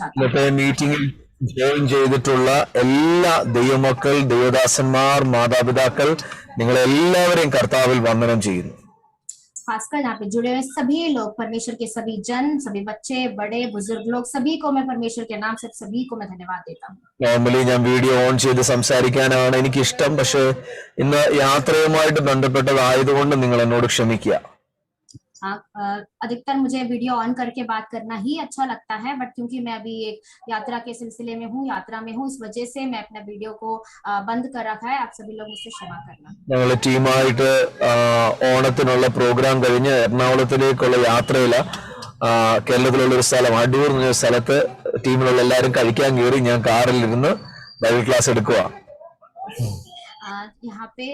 चाहता हूँ। മീറ്റിംഗിൽ ജോയിൻ ചെയ്തിട്ടുള്ള എല്ലാ ദൈവമക്കൾ, ദൈവദാസന്മാർ, മാതാപിതാക്കൾ, നിങ്ങളെല്ലാവരെയും കർത്താവിൽ വന്ദനം ചെയ്യുന്നു. खासकर यहाँ पे जुड़े हुए सभी लोग, परमेश्वर के सभी जन, सभी बच्चे, बड़े बुजुर्ग लोग, सभी को मैं परमेश्वर के नाम से सभी को मैं धन्यवाद देता हूँ. നോർമലി ഞാൻ വീഡിയോ ഓൺ ചെയ്ത് സംസാരിക്കാനാണ് എനിക്കിഷ്ടം, പക്ഷെ ഇന്ന് യാത്രയുമായിട്ട് ബന്ധപ്പെട്ടതായതുകൊണ്ട് നിങ്ങൾ എന്നോട് ക്ഷമിക്കുക. अधिकतर मुझे वीडियो ऑन करके बात करना ही अच्छा लगता है, बट क्योंकि मैं अभी एक यात्रा के सिलसिले में हूँ, यात्रा में हूँ, इस वजह से मैं अपना वीडियो को बंद कर रखा है. आप सभी लोग मुझसे क्षमा करना. ഞങ്ങൾ ടീമായിട്ട് ഓണത്തിനുള്ള പ്രോഗ്രാം കഴിഞ്ഞ് എറണാകുളത്തിലേക്കുള്ള യാത്രയില കേരളത്തിലുള്ള ഒരു സ്ഥലം അടൂർ എന്ന സ്ഥലത്ത് ടീമിലുള്ള എല്ലാവരും കഴിക്കാൻ കയറി. ഞാൻ കാറിലിരുന്ന് ബൈബിൾ ക്ലാസ് എടുക്കുക. यहाँ पे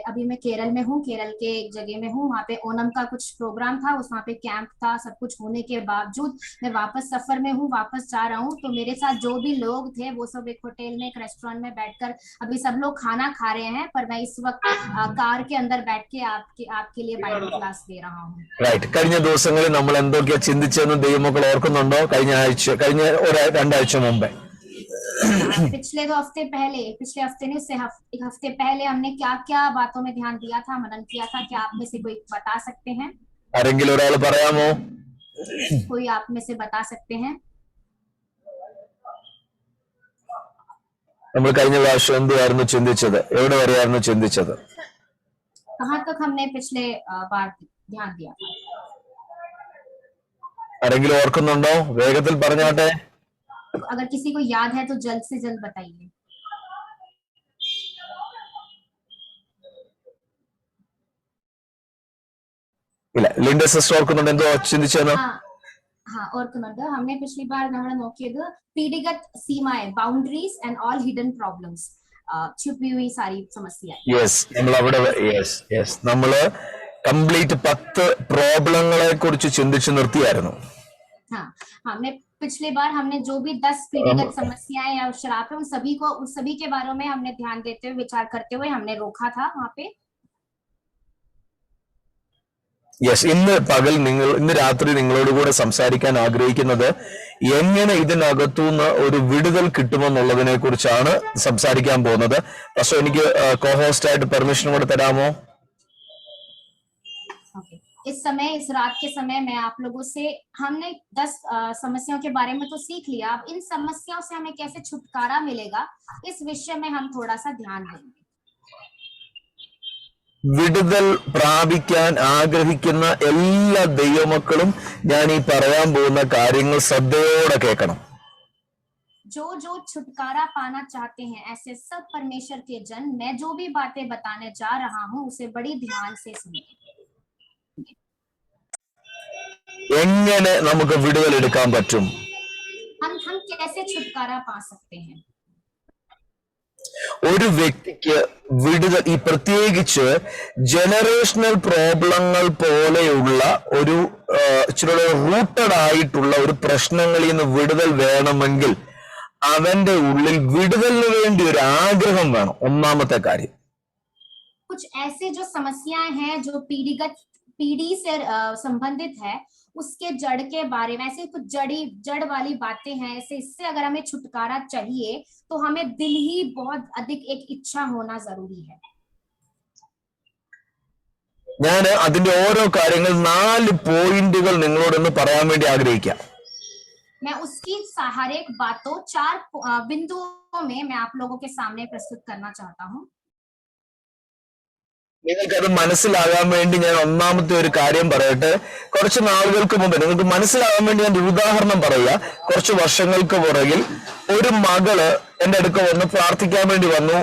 अभी मैं केरल में हूँ, केरल के एक जगह में हूँ. वहाँ पे ओणम का कुछ प्रोग्राम था, वहाँ पे कैंप था. सब कुछ होने के बावजूद मैं वापस सफर में हूँ, वापस जा रहा हूँ. तो मेरे साथ जो भी लोग थे वो सब एक होटल में, एक रेस्टोरेंट में बैठकर अभी सब लोग खाना खा रहे हैं, पर मैं इस वक्त कार के अंदर बैठ के आपके लिए बाइबल क्लास दे रहा हूँ. റൈറ്റ്. കഴിഞ്ഞ ദിവസങ്ങളിൽ നമ്മൾ എന്തൊക്കെയാ ചിന്തിച്ചെന്ന് ദൈവമക്കൾ ഓർക്കുന്നുണ്ടോ? കഴിഞ്ഞ 2 ആഴ്ച മുമ്പേ पिछले 2 हफ्ते पहले, पिछले हफ्ते नहीं, उससे एक हफ्ते पहले हमने क्या क्या बातों में ध्यान दिया था, मनन किया था. क्या आप में से कोई बता सकते हैं? ആരെങ്കിലും ഒരാൾ പറയാമോ? कोई आप में से बता सकते हैं? നമ്മൾ കഴിഞ്ഞ പ്രാവശ്യം എന്തുവായിരുന്നു ചിന്തിച്ചത്? എവിടെ വരെയായിരുന്നു ചിന്തിച്ചത്? कहाँ तक हमने पिछले बार ध्यान दिया था? ആരെങ്കിലും ഓർക്കുന്നുണ്ടോ? വേഗത്തിൽ പറഞ്ഞാട്ടെ. अगर किसी को याद है तो जल्द से जल्द बताइए. ഇല്ല, ലിൻഡ സിസ്റ്റർ ഓർക്കുന്നുണ്ട് എന്തോ ചിന്തിച്ചെന്ന്? हाँ ഓർക്കുന്നുണ്ട്. हमने पिछली बार നമ്മൾ നോക്കിയത് पीढ़िगत सीमाएं, boundaries and all hidden problems, छुपी हुई सारी समस्याएं. യെസ്, നമ്മൾ അവിടെ നമ്മള് കംപ്ലീറ്റ് 10 പ്രോബ്ലങ്ങളെ കുറിച്ച് ചിന്തിച്ചു നിർത്തിയായിരുന്നു. हाँ, हमने पिछली बार हमने जो भी 10 पीढ़िगत समस्याएं या श्राप है उन सभी के बारे में हमने ध्यान देते हुए, विचार करते हुए हमने रोका था वहां पे. യെസ്, ഇന്ന് രാത്രി നിങ്ങളോട് കൂടെ സംസാരിക്കാൻ ആഗ്രഹിക്കുന്നത് എങ്ങനെ ഇതിനകത്തുനിന്ന് ഒരു വിടുതൽ കിട്ടുമെന്നുള്ളതിനെ കുറിച്ചാണ് സംസാരിക്കാൻ പോകുന്നത്. പക്ഷെ എനിക്ക് കോഹോസ്റ്റ് ആയിട്ട് പെർമിഷൻ കൂടെ തരാമോ? इस समय, इस रात के समय मैं आप लोगों से, हमने 10 समस्याओं के बारे में तो सीख लिया. अब इन समस्याओं से हमें कैसे छुटकारा मिलेगा, इस विषय में हम थोड़ा सा ध्यान देंगे. വിടുതൽ പ്രാപിക്കാൻ ആഗ്രഹിക്കുന്ന എല്ലാ ദൈവമക്കളും ഞാൻ ഈ പറയാൻ പോകുന്ന കാര്യങ്ങൾ ശ്രദ്ധയോടെ കേൾക്കണം. जो छुटकारा पाना चाहते हैं, ऐसे सब परमेश्वर के जन, मैं जो भी बातें बताने जा रहा हूँ उसे बड़ी ध्यान से सुनिए. എങ്ങനെ നമുക്ക് വിടുതൽ എടുക്കാൻ പറ്റും? हम कैसे छुटकारा पा सकते हैं? ഒരു വ്യക്തിക്ക് വിടുതൽ, ഈ പ്രത്യേകിച്ച് ജനറേഷണൽ പ്രോബ്ലങ്ങൾ പോലെയുള്ള ഒരു ഇച്ചിരി റൂട്ടഡ് ആയിട്ടുള്ള ഒരു പ്രശ്നങ്ങളിൽ നിന്ന് വിടുതൽ വേണമെങ്കിൽ അവന്റെ ഉള്ളിൽ വിടുതലിന് വേണ്ടി ഒരു ആഗ്രഹം വേണം. ഒന്നാമത്തെ കാര്യം. कुछ ऐसे जो समस्याएं हैं जो पीढ़ी से संबंधित है, उसके जड़ के बारे में, ऐसे कुछ जड़ वाली बातें हैं, ऐसे इससे अगर हमें छुटकारा चाहिए तो हमें दिल ही बहुत अधिक एक इच्छा होना जरूरी है. ഞാൻ അതിന്റെ ഓരോ കാര്യങ്ങൾ 4 പോയിന്റുകൾ നിങ്ങളോടൊന്ന് പറയാൻ വേണ്ടി ആഗ്രഹിക്കാം. मैं उसकी हर एक बातों 4 बिंदुओं में मैं आप लोगों के सामने प्रस्तुत करना चाहता हूँ. നിങ്ങൾക്കത് മനസ്സിലാകാൻ വേണ്ടി ഞാൻ ഒന്നാമത്തെ ഒരു കാര്യം പറയട്ടെ. കുറച്ച് നാളുകൾക്ക് മുമ്പ് നിങ്ങൾക്ക് മനസ്സിലാകാൻ വേണ്ടി ഞാൻ ഒരു ഉദാഹരണം പറയുക. കുറച്ച് വർഷങ്ങൾക്ക് പുറകിൽ ഒരു മകള് എന്റെ അടുക്ക വന്ന് പ്രാർത്ഥിക്കാൻ വേണ്ടി വന്നു.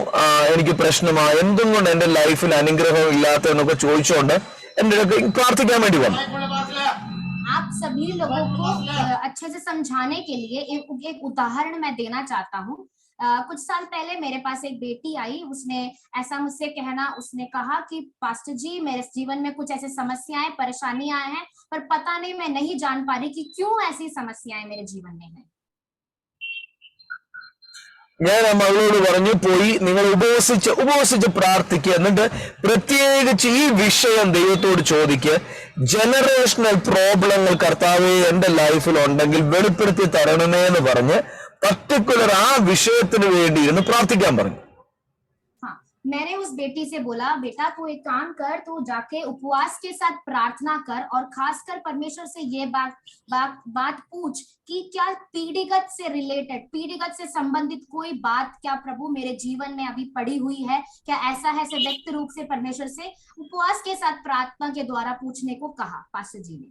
എനിക്ക് പ്രശ്നമാണ്, എന്തുകൊണ്ട് എന്റെ ലൈഫിൽ അനുഗ്രഹം ഇല്ലാത്തതെന്നൊക്കെ ചോദിച്ചുകൊണ്ട് എന്റെ അടുക്ക പ്രാർത്ഥിക്കാൻ വേണ്ടി വന്നു. आप सभी लोगों को अच्छे से समझाने के लिए एक उदाहरण मैं देना चाहता हूँ. कुछ साल पहले मेरे पास एक बेटी आई. उसने ऐसा मुझसे उसने कहा कि पास्टर जी, मेरे जीवन में कुछ ऐसे समस्याएं, परेशानियां हैं, पर पता नहीं, मैं नहीं जान पा रही कि क्यों ऐसी समस्याएं मेरे जीवन में हैं. ഞാൻ ആ മകളോട് പറഞ്ഞു, പോയി നിങ്ങൾ ഉപവസിച്ച് പ്രാർത്ഥിക്കുക, എന്നിട്ട് പ്രത്യേകിച്ച് ഈ വിഷയം ദൈവത്തോട് ചോദിക്കുക. ജനറേഷണൽ പ്രോബ്ലങ്ങൾ കർത്താവേ എന്റെ ലൈഫിൽ ഉണ്ടെങ്കിൽ വെളിപ്പെടുത്തി തരണമേ എന്ന് പറഞ്ഞ് പർട്ടിക്കുലർ ആ വിഷയത്തിന് വേണ്ടി ഇരുന്ന് പ്രാർത്ഥിക്കാൻ പറഞ്ഞു. हाँ, मैंने उस बेटी से बोला, बेटा तू एक काम कर, तू जाके उपवास के साथ प्रार्थना कर और खासकर परमेश्वर से ये बात पूछ कि क्या पीढ़ीगत से रिलेटेड, पीढ़ीगत से संबंधित कोई बात क्या प्रभु मेरे जीवन में अभी पड़ी हुई है, क्या ऐसा है। से व्यक्त रूप से परमेश्वर से उपवास के साथ प्रार्थना के द्वारा पूछने को कहा पास्टर जी ने।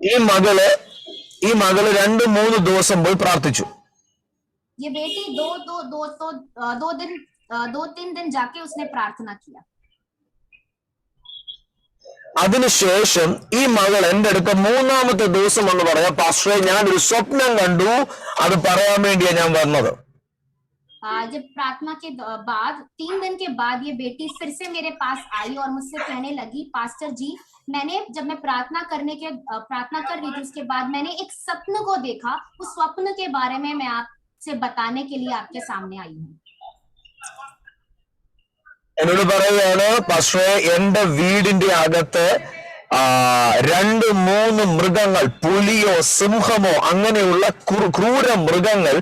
ഈ മകള് 2-3 ദിവസം പോയി പ്രാർത്ഥിച്ചു. ये बेटी दो तीन दिन जाके उसने प्रार्थना किया. അതിനുശേഷം ഈ മകൾ എന്റെ അടുത്ത് 3-ാമത്തെ ദിവസം എന്ന് പറയാം, പാസ്റ്ററെ ഞാനൊരു സ്വപ്നം കണ്ടു, അത് പറയാൻ വേണ്ടിയാ ഞാൻ വന്നത്. जब प्रार्थना के बाद 3 दिन के बाद ये बेटी फिर से मेरे पास आई और मुझसे कहने लगी, पास्टर जी जब मैं प्रार्थना कर रही थी उसके बाद मैंने एक स्वप्न को देखा, उस स्वप्न के बारे में मैं आपसे बताने के लिए आपके सामने आई हूँ. എന്നോട് പറയുകയാണ്, പാസ്റ്ററെ എന്റെ വീടിന്റെ അകത്ത് 2-3 മൃഗങ്ങൾ, പുലിയോ സിംഹമോ അങ്ങനെയുള്ള ക്രൂര മൃഗങ്ങൾ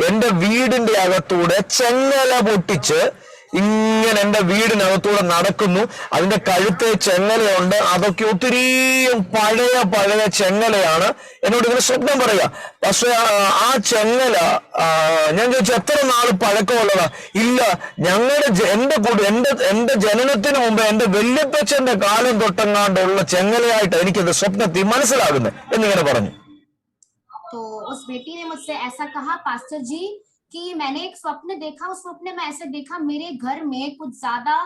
എന്റെ വീടിന്റെ അകത്തൂടെ ചെങ്ങല പൊട്ടിച്ച് ഇങ്ങനെ എന്റെ വീടിനകത്തൂടെ നടക്കുന്നു. അതിന്റെ കഴുത്തെ ചെങ്ങലയുണ്ട്, അതൊക്കെ ഒത്തിരിയും പഴയ ചെങ്ങലയാണ്. എന്നോട് ഇങ്ങനെ സ്വപ്നം പറയാ. പക്ഷെ ആ ചെങ്ങല ഞാൻ ചോദിച്ചു എത്ര നാള് പഴക്കമുള്ളതാ? ഇല്ല, എന്റെ ജനനത്തിന് മുമ്പ് എന്റെ വല്യപ്പച്ചന്റെ കാലം തൊട്ടങ്ങാണ്ടുള്ള ചെങ്ങലയായിട്ട് എനിക്കത് സ്വപ്നത്തിൽ മനസ്സിലാകുന്നത് എന്നിങ്ങനെ പറഞ്ഞു. तो उस बेटी ने मुझसे ऐसा कहा, पास्टर जी कि मैंने एक स्वप्न देखा, उस स्वप्न में ऐसे देखा मेरे घर में कुछ ज्यादा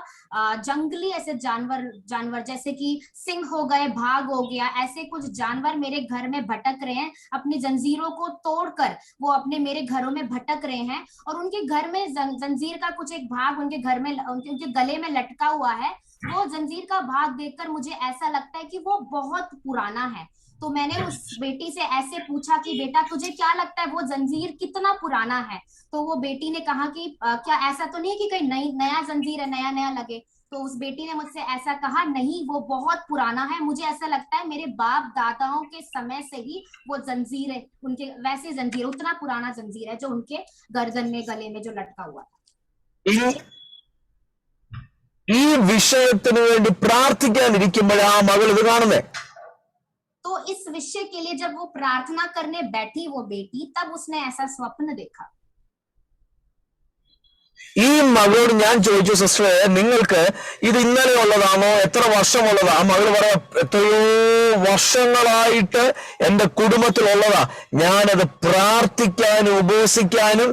जंगली ऐसे जानवर जैसे कि सिंह हो गए, भाग हो गया, ऐसे कुछ जानवर मेरे घर में भटक रहे हैं, अपनी जंजीरों को तोड़कर वो अपने मेरे घरों में भटक रहे हैं और उनके घर में जंजीर का कुछ एक भाग उनके घर में उनके गले में लटका हुआ है. वो जंजीर का भाग देखकर मुझे ऐसा लगता है कि वो बहुत पुराना है. तो मैंने उस बेटी से ऐसे पूछा कि बेटा तुझे क्या लगता है वो जंजीर कितना पुराना है? तो वो बेटी ने कहा कि क्या ऐसा तो नहीं है कि कहीं नया जंजीर है, नया लगे. तो उस बेटी ने मुझसे ऐसा कहा, नहीं वो बहुत पुराना है, मुझे ऐसा लगता है मेरे बाप दादाओं के समय से ही वो जंजीर है, उनके वैसे जंजीर, उतना पुराना जंजीर है जो उनके गर्दन में गले में जो लटका हुआ था. ഈ വിഷയത്തിന് വേണ്ടി പ്രാർത്ഥിക്കാനിരിക്കുമ്പോഴാ ആ മകൾ ഇത് കാണുന്നേ. तो इस विषय के लिए जब वो प्रार्थना करने बैठी वो बेटी, तब उसने ऐसा स्वप्न देखा. ഈ മകളോട് ഞാൻ ചോദിച്ചു, സിസ്റ്ററെ നിങ്ങൾക്ക് ഇത് ഇന്നലെ ഉള്ളതാണോ, എത്ര വർഷമുള്ളതാ? ആ മകൾ പറയാം, എത്രയോ വർഷങ്ങളായിട്ട് എന്റെ കുടുംബത്തിലുള്ളതാ. ഞാനത് പ്രാർത്ഥിക്കാനും ഉപവസിക്കാനും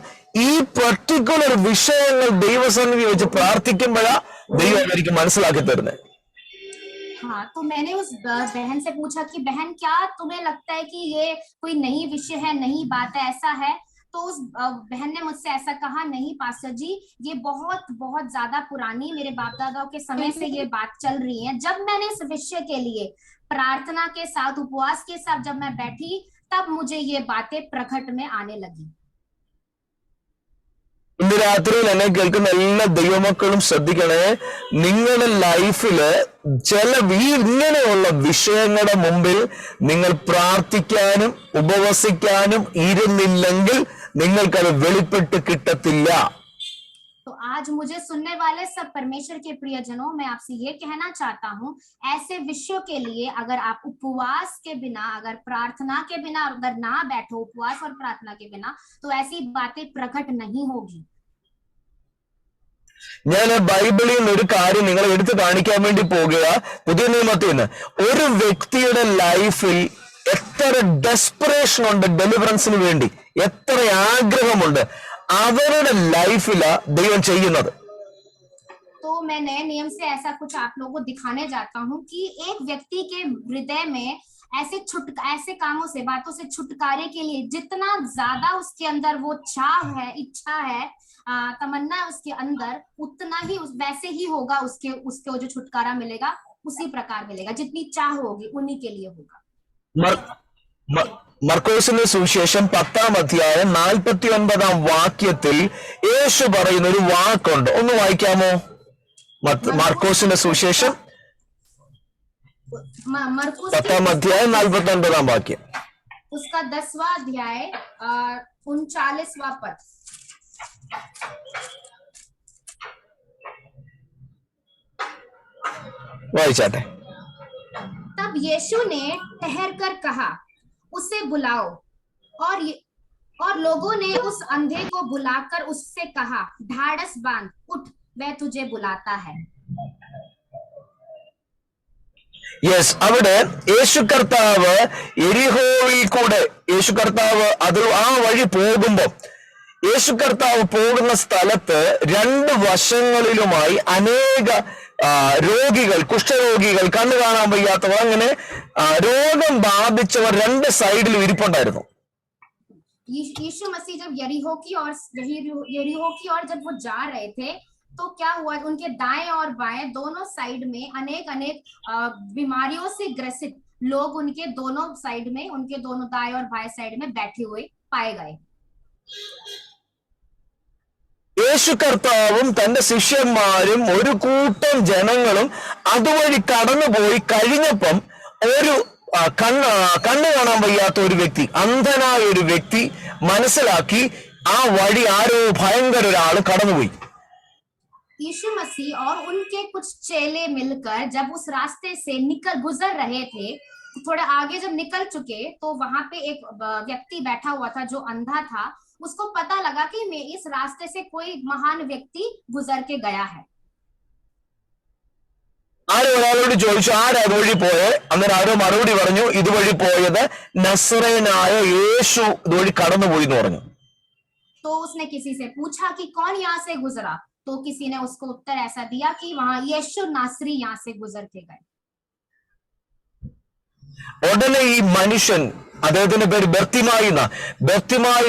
ഈ പർട്ടിക്കുലർ വിഷയങ്ങൾ ദൈവസന്നിധി വെച്ച് പ്രാർത്ഥിക്കുമ്പോഴാ ദൈവം എനിക്ക് മനസ്സിലാക്കി തരുന്നത്. हाँ, तो मैंने उस बहन से पूछा कि बहन क्या तुम्हें लगता है कि ये कोई नई विषय है, नई बात है, ऐसा है? तो उस बहन ने मुझसे ऐसा कहा, नहीं पास्टर जी ये बहुत बहुत ज्यादा पुरानी मेरे बाप दादाओं के समय से ये बात चल रही है. जब मैंने इस विषय के लिए प्रार्थना के साथ उपवास के साथ जब मैं बैठी तब मुझे ये बातें प्रकट में आने लगी. ഇന്ന് രാത്രിയിൽ എന്നെ കേൾക്കുന്ന എല്ലാ ദൈവമക്കളും ശ്രദ്ധിക്കണേ, നിങ്ങളുടെ ലൈഫില് ഇങ്ങനെയുള്ള വിഷയങ്ങളുടെ മുമ്പിൽ നിങ്ങൾ പ്രാർത്ഥിക്കാനും ഉപവസിക്കാനും ഇരുന്നില്ലെങ്കിൽ നിങ്ങൾക്കത് വെളിപ്പെട്ട് കിട്ടത്തില്ല. तो आज मुझे सुनने वाले सब परमेश्वर के प्रियजनों, मैं आपसे ये कहना चाहता हूँ, ऐसे विषयों के लिए अगर आप उपवास के बिना, अगर प्रार्थना के बिना अगर ना बैठो, उपवास और प्रार्थना के बिना, तो ऐसी बातें प्रकट नहीं होगी. ഞാൻ ബൈബിളിൽ നിന്ന് ഒരു കാര്യം നിങ്ങളെ എടുത്തു കാണിക്കാൻ വേണ്ടി പോകുക. പുതിയ നിയമത്തിൽ നിന്ന് ഒരു വ്യക്തിയുടെ ലൈഫിൽ എത്ര ഡെസ്പറേഷൻ ഉണ്ട് ഡെലിവറൻസിന് വേണ്ടി, എത്ര ആഗ്രഹമുണ്ട്, അവരുടെ ലൈഫിലാ ദൈവം ചെയ്യുന്നത്. तो मैं नए नियम से ऐसा कुछ आप लोगों को दिखाने जाता हूँ कि एक व्यक्ति के हृदय में ऐसे कामों से, बातों से छुटकारे के लिए जितना ज्यादा उसके अंदर वो चाह है, इच्छा है, तमन्ना है उसके अंदर, उतना ही वैसे ही होगा उसके जो छुटकारा मिलेगा उसी प्रकार मिलेगा. जितनी चाह होगी उन्हीं के लिए होगा. മർക്കോസിന്റെ സുവിശേഷം 10-ാം അധ്യായം 49-ാം വാക്യത്തിൽ യേശു പറയുന്ന ഒരു വാക്കുണ്ട്, ഒന്ന് വായിക്കാമോ? മർക്കോസിന്റെ സുവിശേഷം 10-ാം അധ്യായം 49-ാം വാക്യം. उसका 10वां अध्याय 39वां पद. വായിച്ചാട്ടെ. तब यीशु ने ठहर कर कहा, उसे बुलाओ. और लोगों ने उस अंधे को बुलाकर उससे कहा, ढाढ़स बांध, उठ, वह तुझे बुलाता है. യെസ്, അവിടെ യേശു കർത്താവ് എരിഹോവിൽ കൂടെ യേശു കർത്താവ് അത് ആ വഴി പോകുമ്പോ യേശു കർത്താവ് പോകുന്ന സ്ഥലത്ത് രണ്ട് വശങ്ങളിലുമായി അനേക രോഗികൾ, കുഷ്ഠരോഗികൾ, കണ്ണു കാണാൻ വയ്യാത്തവർ, അങ്ങനെ രോഗം ബാധിച്ചവർ രണ്ട് സൈഡിലും ഇരിപ്പുണ്ടായിരുന്നു. यीशु मसीह जब यरीहो की ओर जब वो जा रहे थे तो क्या हुआ, उनके दाएं और बाएं दोनों साइड में अनेक बीमारियों से ग्रसित लोग उनके दोनों साइड में, उनके दोनों दाएं और बाएं साइड में बैठे हुए पाए गए. യേശു കർത്താവും തന്റെ ശിഷ്യന്മാരും ഒരു കൂട്ടം ജനങ്ങളും അതുവഴി കടന്നുപോയി കഴിഞ്ഞപ്പം ഒരു കണ്ണു കാണാൻ വയ്യാത്ത ഒരു വ്യക്തി, അന്ധനായ ഒരു വ്യക്തി മനസ്സിലാക്കി ആ വഴി ആരോ ഭയങ്കര ഒരാള് കടന്നുപോയി. यीशु मसीह और उनके कुछ चेले मिलकर जब उस रास्ते से गुजर रहे थे, थोड़ा आगे जब निकल चुके तो वहां पे एक व्यक्ति बैठा हुआ था जो अंधा था. उसको पता लगा कि मैं इस रास्ते से कोई महान व्यक्ति गुजर के गया है. ആരോ ഒരാളോട് ചോദിച്ചു, ആരാ ഇതുവഴി പോയെ? അന്നേരം ആരോ മറുപടി പറഞ്ഞു, ഇതുവഴി പോയത് നസറേനായ യേശു ഇതുവഴി കടന്നുപോയി എന്ന് പറഞ്ഞു. तो उसने किसी से पूछा कि कौन यहाँ से गुजरा, तो किसी ने उसको उत्तर ऐसा दिया कि वहां यीशु नासरी यहाँ से गुजर के गए. ഉടനെ ഈ മനുഷ്യൻ, അദ്ദേഹത്തിന്റെ പേര് ബർത്തിമായി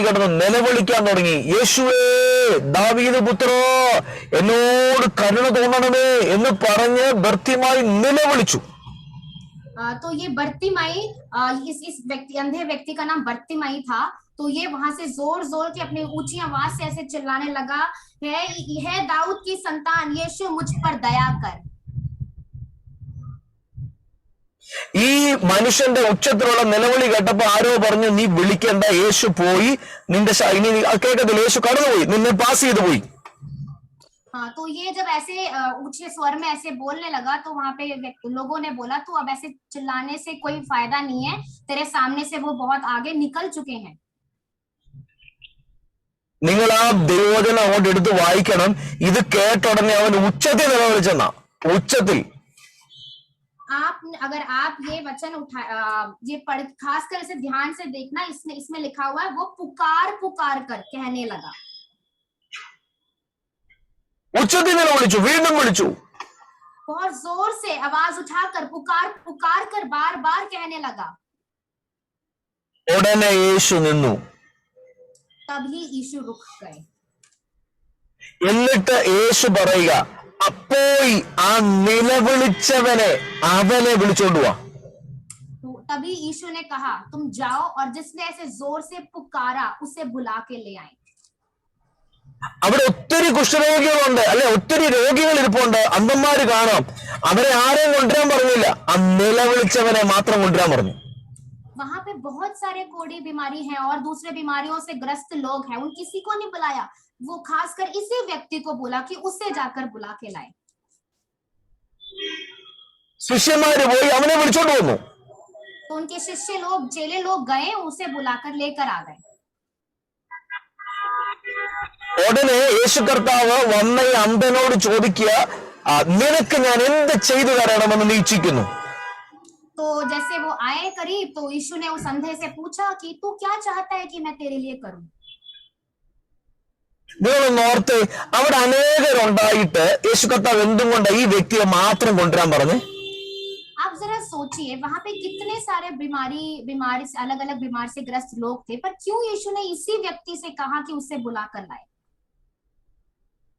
കിടന്ന് നിലവിളിക്കാൻ തുടങ്ങി, യേശുവേ ദാവീദ് പുത്രോ എന്നോട് കരുണ തോന്നണമേ എന്ന് പറഞ്ഞ് ബർത്തിമായി നിലവിളിച്ചു. तो ये बर्तिमाई, इस व्यक्ति, अंधे व्यक्ति का नाम बर्तिमाई था. तो ये वहां से जोर के अपनी ऊंची आवाज से ऐसे चिल्लाने लगा, है दाऊद की संतान यीशु, मुझ पर दया कर. ഈ മനുഷ്യന്റെ ഉച്ചത്തിലുള്ള നിലവിളി കേട്ടപ്പോ ആരോ പറഞ്ഞു, നീ വിളിക്കേണ്ട, യേശു പോയി, നിന്റെ ഇനി കേൾക്കത്തില്ല, യേശു കടന്നുപോയി, നിന്നെ പാസ് ചെയ്തു പോയി. हाँ, तो ये जब ऐसे ऊंचे स्वर में ऐसे बोलने लगा तो वहां पे लोगों ने बोला, तो अब ऐसे चिल्लाने से कोई फायदा नहीं है, तेरे सामने से वो बहुत आगे निकल चुके हैं. നിങ്ങൾ ആ ദൈവവചനം അങ്ങോട്ട് എടുത്ത് വായിക്കണം. ഇത് കേട്ട ഉടനെ അവൻ ഉച്ചത്തിൽ നിലവിളിച്ചെന്ന ഉച്ചത്തിൽ. अगर आप ये वचन ये पढ़, खासकर इसे ध्यान से देखना, इसमें लिखा हुआ है, वो पुकार कर कहने लगा. ഉച്ചത്തിൽ നിലവിളിച്ചു, വീണ്ടും വിളിച്ചു, बहुत जोर से आवाज उठाकर पुकार कर बार कहने लगा. ഉടനെ യേശു നിന്നു. तभी यीशु रुक गए. എന്നിട്ട് യേശു പറയുക, അപ്പോയി ആ നിലവിളിച്ചവനെ അവനെ വിളിച്ചോണ്ട് വാ. तभी यीशु ने कहा, तुम जाओ और जिसने ऐसे जोर से पुकारा उसे बुला के ले आए. അവിടെ ഒത്തിരി കുഷ്ഠരോഗികളുണ്ട്, അല്ലെ, ഒത്തിരി രോഗികൾ ഇരിപ്പുണ്ട്, അന്ധന്മാര് കാണാം. അവരെ ആരെയും കൊണ്ടുവരാൻ പറഞ്ഞില്ല, ആ നിലവിളിച്ചവനെ മാത്രം കൊണ്ടുവരാൻ പറഞ്ഞു. वहां पे बहुत सारे कोढ़ी बीमारी हैं और दूसरे बीमारियों से ग्रस्त लोग हैं, उन किसी को नहीं बुलाया, वो खासकर इसी व्यक्ति को बोला कि उसे जाकर बुला के लाए. ശിഷ്യന്മാര് പോയി അവനെ വിളിച്ചോണ്ട് വന്നു. तो उनके शिष्य लोग, चेले लोग गए, उसे बुलाकर लेकर आ गए. ഉടനെ യേശു കർത്താവ് വന്ന ഈ അന്ധനോട് ചോദിക്കുക, നിനക്ക് ഞാൻ എന്ത് ചെയ്തു തരണമെന്ന് നീ ഇച്ഛിക്കുന്നു? तो जैसे वो आए करीब तो यीशु ने उस अंधे से पूछा कि तू क्या चाहता है कि मैं तेरे लिए करूं. നിങ്ങളൊന്ന് ഓർത്ത്, അവിടെ അനേകരുണ്ടായിട്ട് യേശു കർത്താവ് എന്തുകൊണ്ട് ഈ വ്യക്തിയെ മാത്രം കൊണ്ടുവരാൻ പറഞ്ഞു? आप जरा सोचिए, वहां पे कितने सारे बीमारी से अलग बीमारी से ग्रस्त लोग थे, पर क्यों यीशु ने इसी व्यक्ति से कहा कि उसे बुला कर लाए.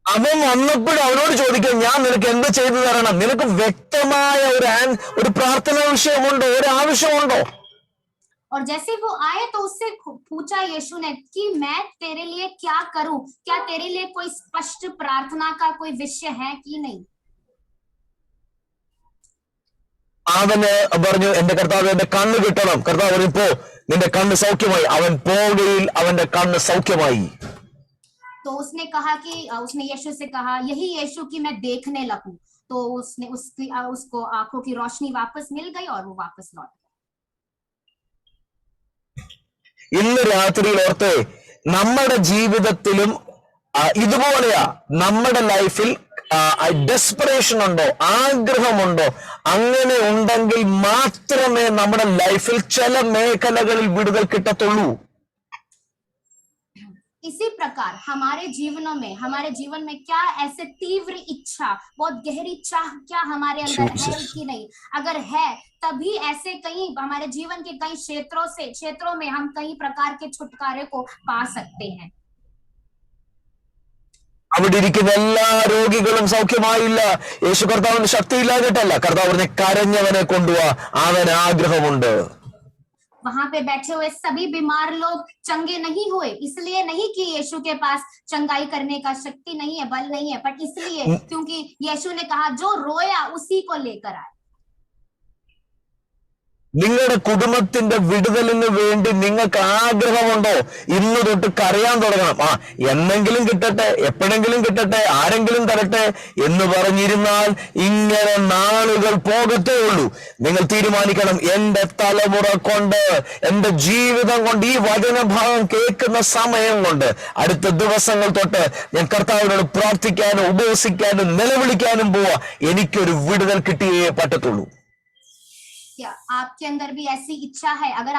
അവൻ വന്നപ്പോഴും അവനോട് ചോദിക്കാം, ഞാൻ നിനക്ക് എന്ത് ചെയ്തു തരണം? നിനക്ക് വ്യക്തമായ ഒരു പ്രാർത്ഥനാ വിഷയമുണ്ടോ, ഒരു ആവശ്യമുണ്ടോ? और जैसे वो आए तो उससे पूछा यीशु ने कि मैं तेरे लिए क्या करूं, क्या तेरे लिए कोई स्पष्ट प्रार्थना का कोई विषय है कि नहीं। അവന് പറഞ്ഞു എന്റെ കർത്താവ് എന്റെ കണ്ണ് കിട്ടണം. കർത്താവ് പറഞ്ഞു പോ, നിന്റെ കണ്ണ് സൗഖ്യമായി. അവൻ പോവുകയിൽ അവന്റെ കണ്ണ് സൗഖ്യമായി. तो उसने कहा कि उसने यीशु से कहा यही यीशु की मैं देखने लगूं, तो उसने उसको आंखों की रोशनी वापस मिल गई और वो वापस लौट गया। ഇന്ന് രാത്രിയിൽ ഓർത്ത് നമ്മുടെ ജീവിതത്തിലും ഇതുപോലെയാ. നമ്മുടെ ലൈഫിൽ ഡെസ്പറേഷൻ ഉണ്ടോ, ആഗ്രഹമുണ്ടോ? അങ്ങനെ ഉണ്ടെങ്കിൽ മാത്രമേ നമ്മുടെ ലൈഫിൽ ചില മേഖലകളിൽ വിടുതൽ കിട്ടത്തുള്ളൂ. इसी प्रकार हमारे जीवन में क्या ऐसे तीव्र इच्छा, बहुत गहरी चाह क्या हमारे अंदर है कि नहीं? अगर है तभी ऐसे कई हमारे जीवन के कई क्षेत्रों में हम कई प्रकार के छुटकारे को पा सकते हैं. അവിടെ ഇരിക്കുന്ന എല്ലാ രോഗികളും സൗഖ്യമായില്ല. യേശു കർത്താവിന് ശക്തിയില്ലാഞ്ഞിട്ടല്ല. കർത്താവ് പറഞ്ഞ കരഞ്ഞവനെ കൊണ്ടുപോവാ, അവന് ആഗ്രഹമുണ്ട്. वहां पे बैठे हुए सभी बीमार लोग चंगे नहीं हुए, इसलिए नहीं कि यीशु के पास चंगाई करने का शक्ति नहीं है, बल नहीं है, पर इसलिए क्योंकि यीशु ने कहा जो रोया उसी को लेकर आए. നിങ്ങളുടെ കുടുംബത്തിന്റെ വിടുതലിന് വേണ്ടി നിങ്ങൾക്ക് ആഗ്രഹമുണ്ടോ? ഇന്ന് തൊട്ട് കരയാൻ തുടങ്ങണം. എന്നെങ്കിലും കിട്ടട്ടെ, എപ്പോഴെങ്കിലും കിട്ടട്ടെ, ആരെങ്കിലും തരട്ടെ എന്ന് പറഞ്ഞിരുന്നാൽ ഇങ്ങനെ നാളുകൾ പോകത്തേ ഉള്ളൂ. നിങ്ങൾ തീരുമാനിക്കണം, എന്റെ തലമുറ കൊണ്ട്, എന്റെ ജീവിതം കൊണ്ട്, ഈ വചനഭാഗം കേൾക്കുന്ന സമയം കൊണ്ട് അടുത്ത ദിവസങ്ങൾ തൊട്ട് ഞാൻ കർത്താവിനോട് പ്രാർത്ഥിക്കാനും ഉപവസിക്കാനും നിലവിളിക്കാനും പോവാ. എനിക്കൊരു വിടുതൽ കിട്ടിയേ പറ്റത്തുള്ളൂ. क्या आपके अंदर भी ऐसी इच्छा है? अगर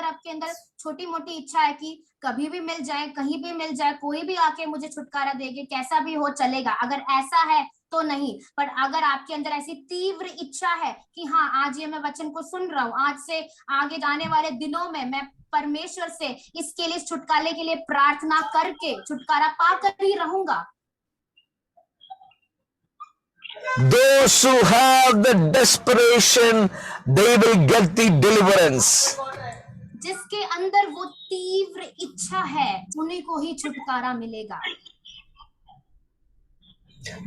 आपके अंदर छोटी मोटी इच्छा है कि कभी भी मिल जाए, कहीं भी मिल जाए, कोई भी आके मुझे छुटकारा देगे, कैसा भी हो चलेगा, अगर ऐसा है तो नहीं, पर अगर आपके अंदर ऐसी तीव्र इच्छा है कि हाँ आज ये मैं वचन को सुन रहा हूँ, आज से आगे जाने वाले दिनों में मैं परमेश्वर से इसके लिए, छुटकारे के लिए प्रार्थना करके छुटकारा पाकर ही रहूंगा. Those who have the desperation, they will get the deliverance. जिसके अंदर वो तीव्र इच्छा है उन्हीं को ही छुटकारा मिलेगा.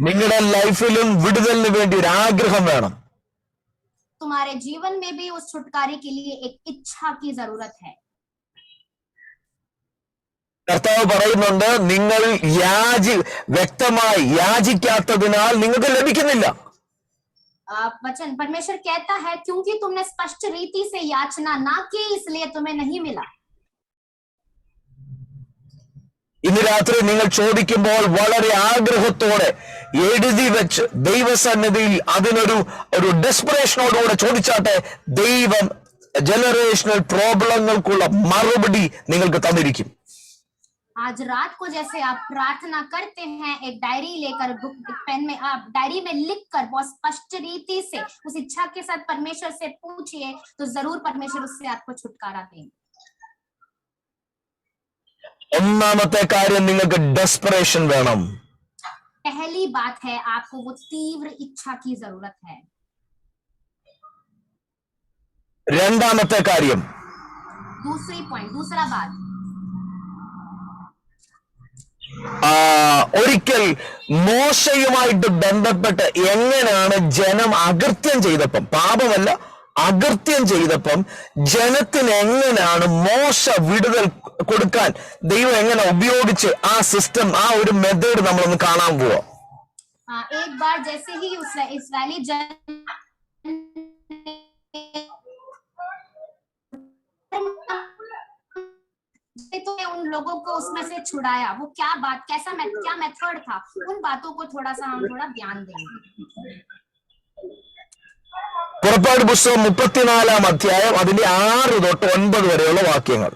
നിങ്ങളുടെ ലൈഫിലും വിടുതലിന് വേണ്ടി ഒരു ആഗ്രഹം വേണം. तुम्हारे जीवन में भी उस छुटकारे के लिए एक इच्छा की जरूरत है. കർത്താവ് പറയുന്നുണ്ട്, നിങ്ങൾ വ്യക്തമായി യാചിക്കാത്തതിനാൽ നിങ്ങൾക്ക് ലഭിക്കുന്നില്ല. वचन परमेश्वर कहता है क्योंकि तुमने स्पष्ट रीति से याचना ना की, इसलिए तुम्हें नहीं मिला. ഇന്ന് രാത്രി നിങ്ങൾ ചോദിക്കുമ്പോൾ വളരെ ആഗ്രഹത്തോടെ എഴുതി വെച്ച് ദൈവസന്നിധിയിൽ അതിനൊരു ഡെസ്പറേഷനോടുകൂടെ ചോദിച്ചാട്ടെ, ദൈവം ജനറേഷണൽ പ്രോബ്ലങ്ങൾക്കുള്ള മറുപടി നിങ്ങൾക്ക് തന്നിരിക്കും. आज रात को जैसे आप प्रार्थना करते हैं, एक डायरी लेकर, पेन में आप डायरी में लिखकर बहुत स्पष्ट रीति से उस इच्छा के साथ परमेश्वर से पूछिए, तो जरूर परमेश्वर उससे आपको छुटकारा देंगे. ഒന്നാമത്തെ കാര്യം, നിങ്ങൾക്ക് ഡെസ്പറേഷൻ വേണം. पहली बात है आपको वो तीव्र इच्छा की जरूरत है. രണ്ടാമത്തെ കാര്യം, दूसरा बात, ഒരിക്കൽ മോശയുമായിട്ട് ബന്ധപ്പെട്ട് എങ്ങനെയാണ് ജനം അകൃത്യം ചെയ്തപ്പം, പാപമല്ല അകൃത്യം ചെയ്തപ്പം ജനത്തിന് എങ്ങനെയാണ് മോശ വിടുതൽ കൊടുക്കാൻ ദൈവം എങ്ങനെ ഉപയോഗിച്ച് ആ സിസ്റ്റം, ആ ഒരു മെത്തേഡ് നമ്മളൊന്ന് കാണാൻ പോവാ. एक बार जैसे ही इस्राएली जन तो उन लोगों को उसमें से छुड़ाया, वो क्या मेथड था, उन बातों को थोड़ा ध्यान देंगे. പുറപ്പാട് പുസ്തകം 34 അധ്യായം അതിന്റെ 6 തൊട്ട് 9 വരെയുള്ള വാക്യങ്ങൾ.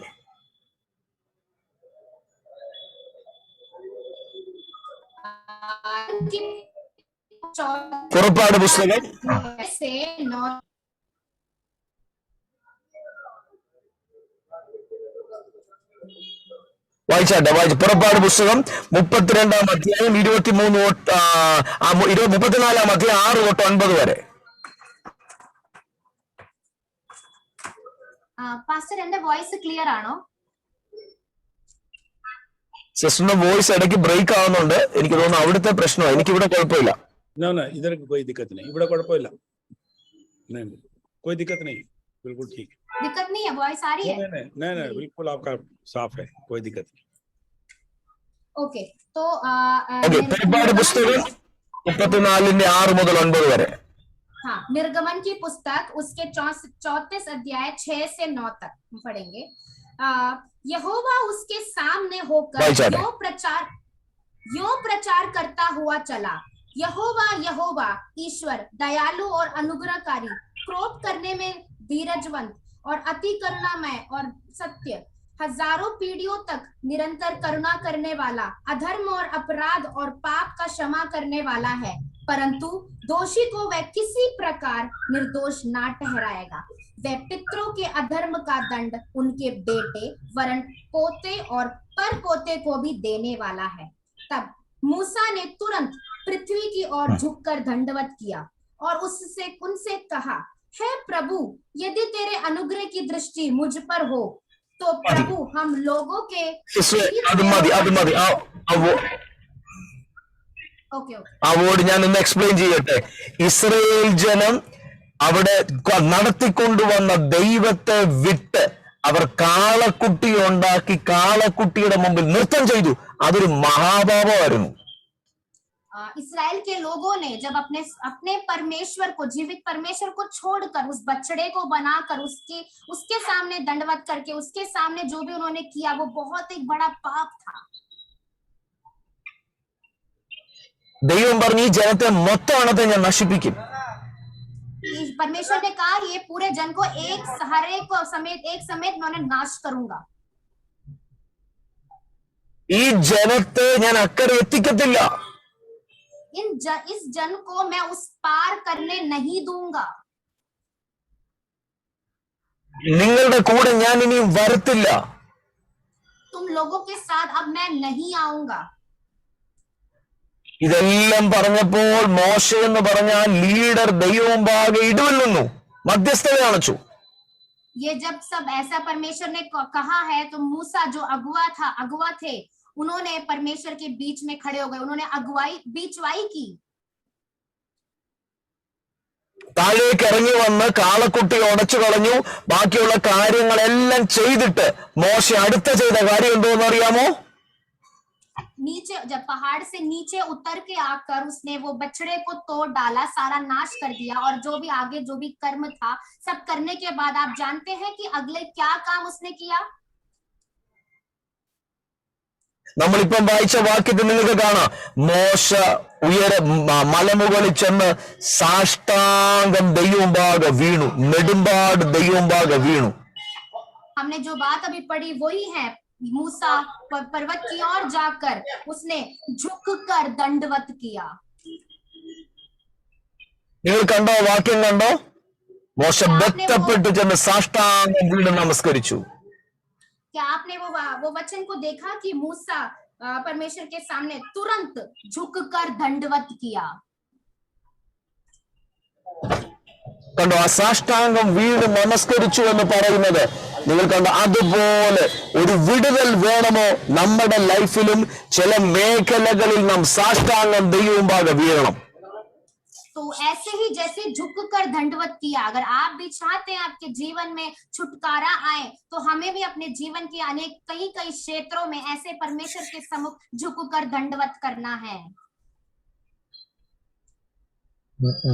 പുറപ്പാട് പുസ്തകം വായിച്ചാട്ടെ, പുറപ്പാട് പുസ്തകം 32 അധ്യായം 34 അധ്യായം 6 തൊട്ട് 9 വരെ. പാസ്റ്റർ എന്റെ വോയിസ് ക്ലിയർ ആണോ? സിസ്റ്ററിന്റെ വോയിസ് ഇടയ്ക്ക് ബ്രേക്ക് ആവുന്നുണ്ട്. എനിക്ക് തോന്നുന്നു അവിടുത്തെ പ്രശ്നമാണ്. എനിക്ക് ഇവിടെ കുഴപ്പമില്ല. इधर कोई दिक्कत नहीं, ഇവിടെ കുഴപ്പമില്ല. नहीं कोई दिक्कत नहीं, बिल्कुल ठीक। दिक्कत नहीं है, वॉइस आ रही है? नहीं बिल्कुल आपका साफ है, कोई दिक्कत नहीं। ओके तो പുറപ്പാട് പുസ്തകം 34:6-9 വരെ. हाँ, निर्गमन की पुस्तक उसके 34 अध्याय 6 से 9 तक पढ़ेंगे। यहोवा उसके सामने होकर यो प्रचार करता हुआ चला, यहोवा यहोवा ईश्वर दयालु और अनुग्रहकारी, क्रोध करने में धीरजवंत और अति करुणामय और सत्य, हजारों पीढ़ियों तक निरंतर करुणा करने वाला, अधर्म और अपराध और पाप का क्षमा करने वाला है, परंतु दोषी को वह किसी प्रकार निर्दोष ना ठहराएगा। वह पितरों के अधर्म का दंड उनके बेटे वरन पोते और पर पोते को भी देने वाला है। तब मूसा ने तुरंत पृथ्वी की ओर झुककर दंडवत किया और उनसे कहा, हे प्रभु, यदि तेरे अनुग्रह की दृष्टि मुझ पर हो तो प्रभु हम लोगों के ആ വേർഡ് ഞാൻ ഒന്ന് എക്സ്പ്ലെയിൻ ചെയ്യട്ടെ. ഇസ്രയേൽ ജനം അവിടെ നടത്തിക്കൊണ്ടുവന്ന ദൈവത്തെ വിട്ട് അവർ കാളക്കുട്ടി ഉണ്ടാക്കി കാളക്കുട്ടിയുടെ മുമ്പിൽ നൃത്തം ചെയ്തു. അതൊരു മഹാപാപമായിരുന്നു. इस्राएल के लोगों ने जब अपने परमेश्वर को, जीवित परमेश्वर को छोड़कर उस बछड़े को बनाकर उसके सामने दंडवत करके उसके सामने जो भी उन्होंने किया वो बहुत एक बड़ा पाप था। ദൈവം പറഞ്ഞു, ഈ ജനത്തെ മൊത്തം അണത്തെ ഞാൻ നശിപ്പിക്കും. परमेश्वर ने कहा ये पूरे जन को एक समेत मैं उन्हें नाश करूंगा। ഈ ജനത്തെ ഞാൻ അക്കരെ എത്തിക്കത്തില്ല. इस जन को मैं उस पार करने नहीं दूंगा। നിങ്ങളുടെ കൂടെ ഞാൻ ഇനി വരത്തില്ല. तुम लोगों के साथ अब मैं नहीं आऊंगा। ഇതെല്ലാം പറഞ്ഞപ്പോൾ മോശ എന്ന് പറഞ്ഞ ലീഡർ ദൈവമുമ്പാകെ ഇടവല്ലുന്നു, മധ്യസ്ഥത കാണിച്ചു. ये जब सब ऐसा परमेश्वर ने कहा है तो मूसा जो अगुआ थे उन्होंने परमेश्वर के बीच में खड़े हो गए, उन्होंने बीचवाई की। താഴേക്ക് ഇറങ്ങി വന്ന് കാളക്കുട്ടി ഉടച്ചു കളഞ്ഞു. ബാക്കിയുള്ള കാര്യങ്ങളെല്ലാം ചെയ്തിട്ട് മോശ അടുത്ത ചെയ്ത കാര്യം എന്തോന്ന് അറിയാമോ? नीचे जब पहाड़ से नीचे उतर के आकर उसने वो बछड़े को तोड़ डाला, सारा नाश कर दिया और जो भी आगे जो भी कर्म था सब करने के बाद आप जानते हैं कि अगले क्या काम उसने किया? നമ്മളിപ്പം വായിച്ച വാക്യത്തിൽ നിങ്ങൾക്ക് കാണാം, മോശ മലമുകളിൽ ചെന്ന് സാഷ്ടാംഗം ദൈവമുമ്പാകെ വീണു, നെടുമ്പാട് ദൈവമുമ്പാകെ വീണു. हमने जो बात अभी पढ़ी वही है। मूसा पर्वत की ओर जाकर उसने झुककर दंडवत किया। നിങ്ങൾ കണ്ടോ? വാക്യം കണ്ടോ? മോശ ബന്ധപ്പെട്ട് ചെന്ന് സാഷ്ടാംഗം വീണ് നമസ്കരിച്ചു. क्या आपने वो वचन को देखा कि मूसा परमेश्वर के सामने तुरंत झुककर दंडवत किया? കണ്ടോ? ആ സാഷ്ടാംഗം വീണ് നമസ്കരിച്ചു എന്ന് പറയുന്നത് നിങ്ങൾ കണ്ടോ? അതുപോലെ ഒരു വിടുതൽ വേണമോ നമ്മുടെ ലൈഫിലും? ചില മേഖലകളിൽ നാം സാഷ്ടാംഗം ദൈവമുമ്പാകെ വീഴണം. तो ऐसे ही जैसे झुककर दंडवत किया, अगर आप भी चाहते हैं आपके जीवन में छुटकारा आए तो हमें भी अपने जीवन के कई क्षेत्रों में ऐसे परमेश्वर के सम्मुख झुककर दंडवत करना है।